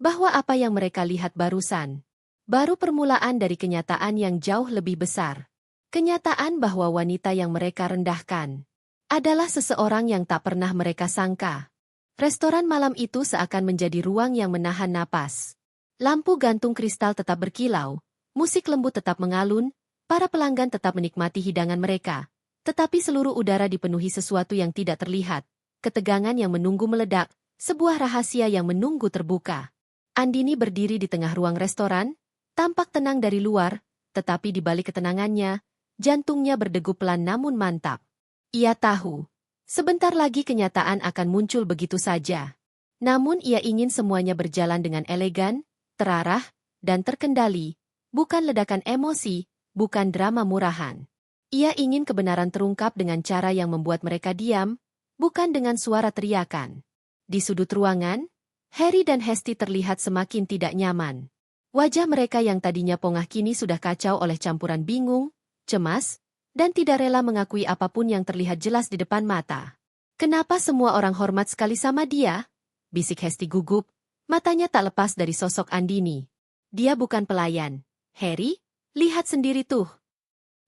Speaker 1: bahwa apa yang mereka lihat barusan baru permulaan dari kenyataan yang jauh lebih besar. Kenyataan bahwa wanita yang mereka rendahkan adalah seseorang yang tak pernah mereka sangka. Restoran malam itu seakan menjadi ruang yang menahan napas. Lampu gantung kristal tetap berkilau, musik lembut tetap mengalun, para pelanggan tetap menikmati hidangan mereka. Tetapi seluruh udara dipenuhi sesuatu yang tidak terlihat, ketegangan yang menunggu meledak, sebuah rahasia yang menunggu terbuka. Andini berdiri di tengah ruang restoran, tampak tenang dari luar, tetapi di balik ketenangannya, jantungnya berdegup pelan namun mantap. Ia tahu, sebentar lagi kenyataan akan muncul begitu saja. Namun ia ingin semuanya berjalan dengan elegan, terarah, dan terkendali, bukan ledakan emosi, bukan drama murahan. Ia ingin kebenaran terungkap dengan cara yang membuat mereka diam, bukan dengan suara teriakan. Di sudut ruangan, Harry dan Hesti terlihat semakin tidak nyaman. Wajah mereka yang tadinya pongah kini sudah kacau oleh campuran bingung, cemas, dan tidak rela mengakui apapun yang terlihat jelas di depan mata. "Kenapa semua orang hormat sekali sama dia?" bisik Hesti gugup, matanya tak lepas dari sosok Andini. "Dia bukan pelayan. Harry, lihat sendiri tuh."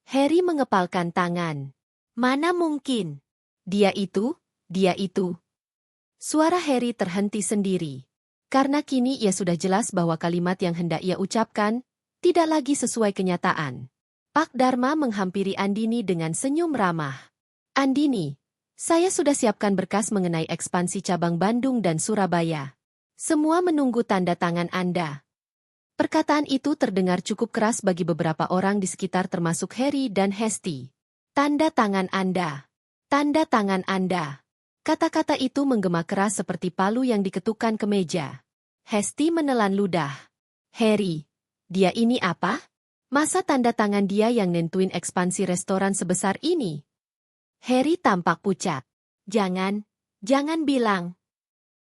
Speaker 1: Harry mengepalkan tangan. "Mana mungkin? Dia itu, dia itu." Suara Harry terhenti sendiri. Karena kini ia sudah jelas bahwa kalimat yang hendak ia ucapkan tidak lagi sesuai kenyataan. Pak Dharma menghampiri Andini dengan senyum ramah. "Andini, saya sudah siapkan berkas mengenai ekspansi cabang Bandung dan Surabaya. Semua menunggu tanda tangan Anda." Perkataan itu terdengar cukup keras bagi beberapa orang di sekitar termasuk Harry dan Hesti. "Tanda tangan Anda. Tanda tangan Anda." Kata-kata itu menggema keras seperti palu yang diketukkan ke meja. Hesti menelan ludah. "Harry, dia ini apa? Masa tanda tangan dia yang nentuin ekspansi restoran sebesar ini?" Harry tampak pucat. Jangan bilang."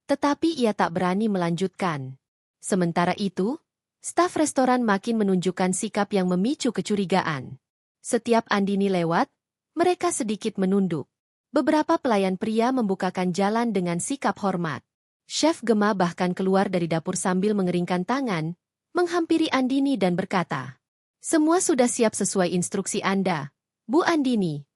Speaker 1: Tetapi ia tak berani melanjutkan. Sementara itu, staf restoran makin menunjukkan sikap yang memicu kecurigaan. Setiap Andini lewat, mereka sedikit menunduk. Beberapa pelayan pria membukakan jalan dengan sikap hormat. Chef Gema bahkan keluar dari dapur sambil mengeringkan tangan, menghampiri Andini dan berkata, "Semua sudah siap sesuai instruksi Anda, Bu Andini."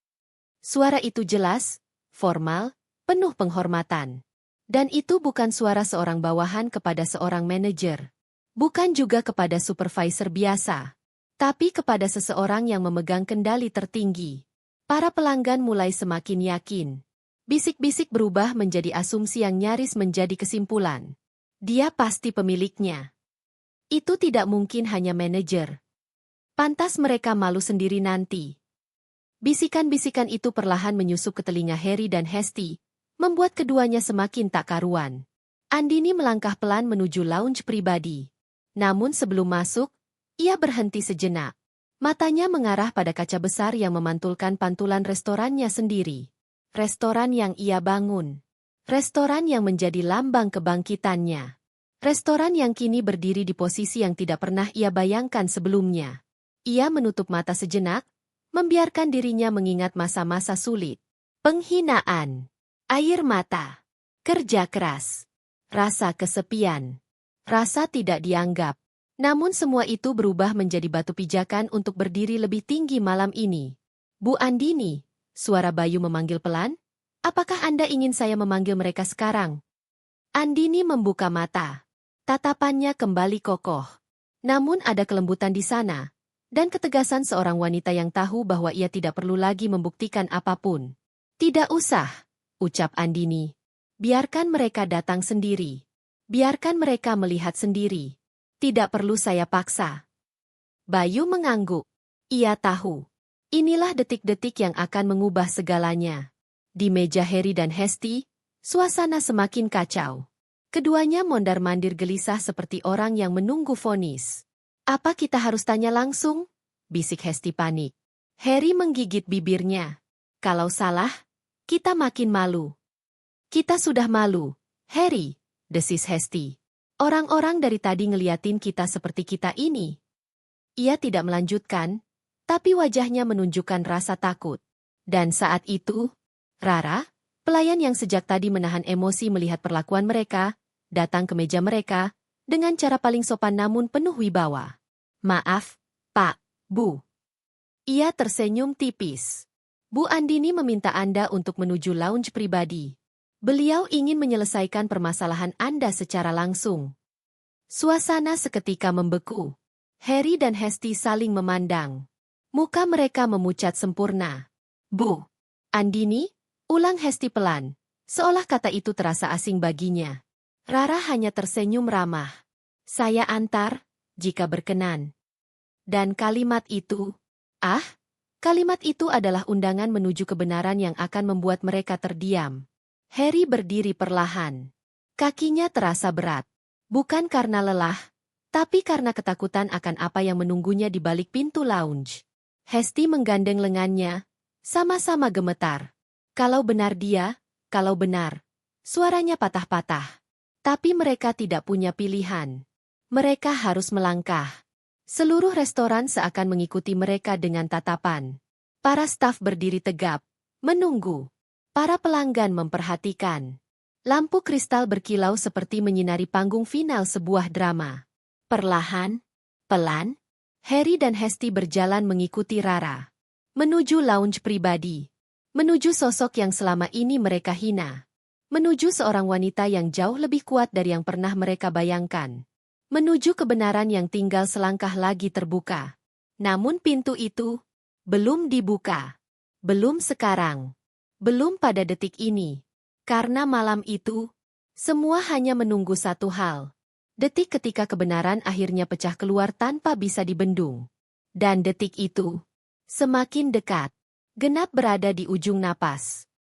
Speaker 1: Suara itu jelas, formal, penuh penghormatan. Dan itu bukan suara seorang bawahan kepada seorang manajer. Bukan juga kepada supervisor biasa. Tapi kepada seseorang yang memegang kendali tertinggi. Para pelanggan mulai semakin yakin. Bisik-bisik berubah menjadi asumsi yang nyaris menjadi kesimpulan. Dia pasti pemiliknya. Itu tidak mungkin hanya manajer. Pantas mereka malu sendiri nanti. Bisikan-bisikan itu perlahan menyusup ke telinga Harry dan Hesti, membuat keduanya semakin tak karuan. Andini melangkah pelan menuju lounge pribadi. Namun sebelum masuk, ia berhenti sejenak. Matanya mengarah pada kaca besar yang memantulkan pantulan restorannya sendiri. Restoran yang ia bangun. Restoran yang menjadi lambang kebangkitannya. Restoran yang kini berdiri di posisi yang tidak pernah ia bayangkan sebelumnya. Ia menutup mata sejenak, membiarkan dirinya mengingat masa-masa sulit. Penghinaan, air mata, kerja keras, rasa kesepian, rasa tidak dianggap. Namun semua itu berubah menjadi batu pijakan untuk berdiri lebih tinggi malam ini. "Bu Andini," suara Bayu memanggil pelan, "apakah Anda ingin saya memanggil mereka sekarang?" Andini membuka mata. Tatapannya kembali kokoh. Namun ada kelembutan di sana, dan ketegasan seorang wanita yang tahu bahwa ia tidak perlu lagi membuktikan apapun. "Tidak usah," ucap Andini. "Biarkan mereka datang sendiri. Biarkan mereka melihat sendiri. Tidak perlu saya paksa." Bayu mengangguk. Ia tahu. Inilah detik-detik yang akan mengubah segalanya. Di meja Harry dan Hesti, suasana semakin kacau. Keduanya mondar-mandir gelisah seperti orang yang menunggu vonis. "Apa kita harus tanya langsung?" bisik Hesti panik. Harry menggigit bibirnya. "Kalau salah, kita makin malu." "Kita sudah malu, Harry," desis Hesti. "Orang-orang dari tadi ngeliatin kita seperti kita ini." Ia tidak melanjutkan, tapi wajahnya menunjukkan rasa takut. Dan saat itu, Rara, pelayan yang sejak tadi menahan emosi melihat perlakuan mereka, datang ke meja mereka, dengan cara paling sopan namun penuh wibawa. "Maaf, Pak, Bu." Ia tersenyum tipis. "Bu Andini meminta Anda untuk menuju lounge pribadi. Beliau ingin menyelesaikan permasalahan Anda secara langsung." Suasana seketika membeku. Harry dan Hesti saling memandang. Muka mereka memucat sempurna. Bu. Andini, ulang Hesti pelan, seolah kata itu terasa asing baginya. Rara hanya tersenyum ramah. Saya antar, jika berkenan. Dan kalimat itu, kalimat itu adalah undangan menuju kebenaran yang akan membuat mereka terdiam. Harry berdiri perlahan. Kakinya terasa berat. Bukan karena lelah, tapi karena ketakutan akan apa yang menunggunya di balik pintu lounge. Hesti menggandeng lengannya, sama-sama gemetar. Kalau benar dia, kalau benar. Suaranya patah-patah. Tapi mereka tidak punya pilihan. Mereka harus melangkah. Seluruh restoran seakan mengikuti mereka dengan tatapan. Para staf berdiri tegap, menunggu. Para pelanggan memperhatikan. Lampu kristal berkilau seperti menyinari panggung final sebuah drama. Perlahan, pelan, Harry dan Hesti berjalan mengikuti Rara. Menuju lounge pribadi. Menuju sosok yang selama ini mereka hina. Menuju seorang wanita yang jauh lebih kuat dari yang pernah mereka bayangkan. Menuju kebenaran yang tinggal selangkah lagi terbuka. Namun pintu itu belum dibuka. Belum sekarang. Belum pada detik ini. Karena malam itu, semua hanya menunggu satu hal. Detik ketika kebenaran akhirnya pecah keluar tanpa bisa dibendung. Dan detik itu semakin dekat. Genap berada di ujung napas.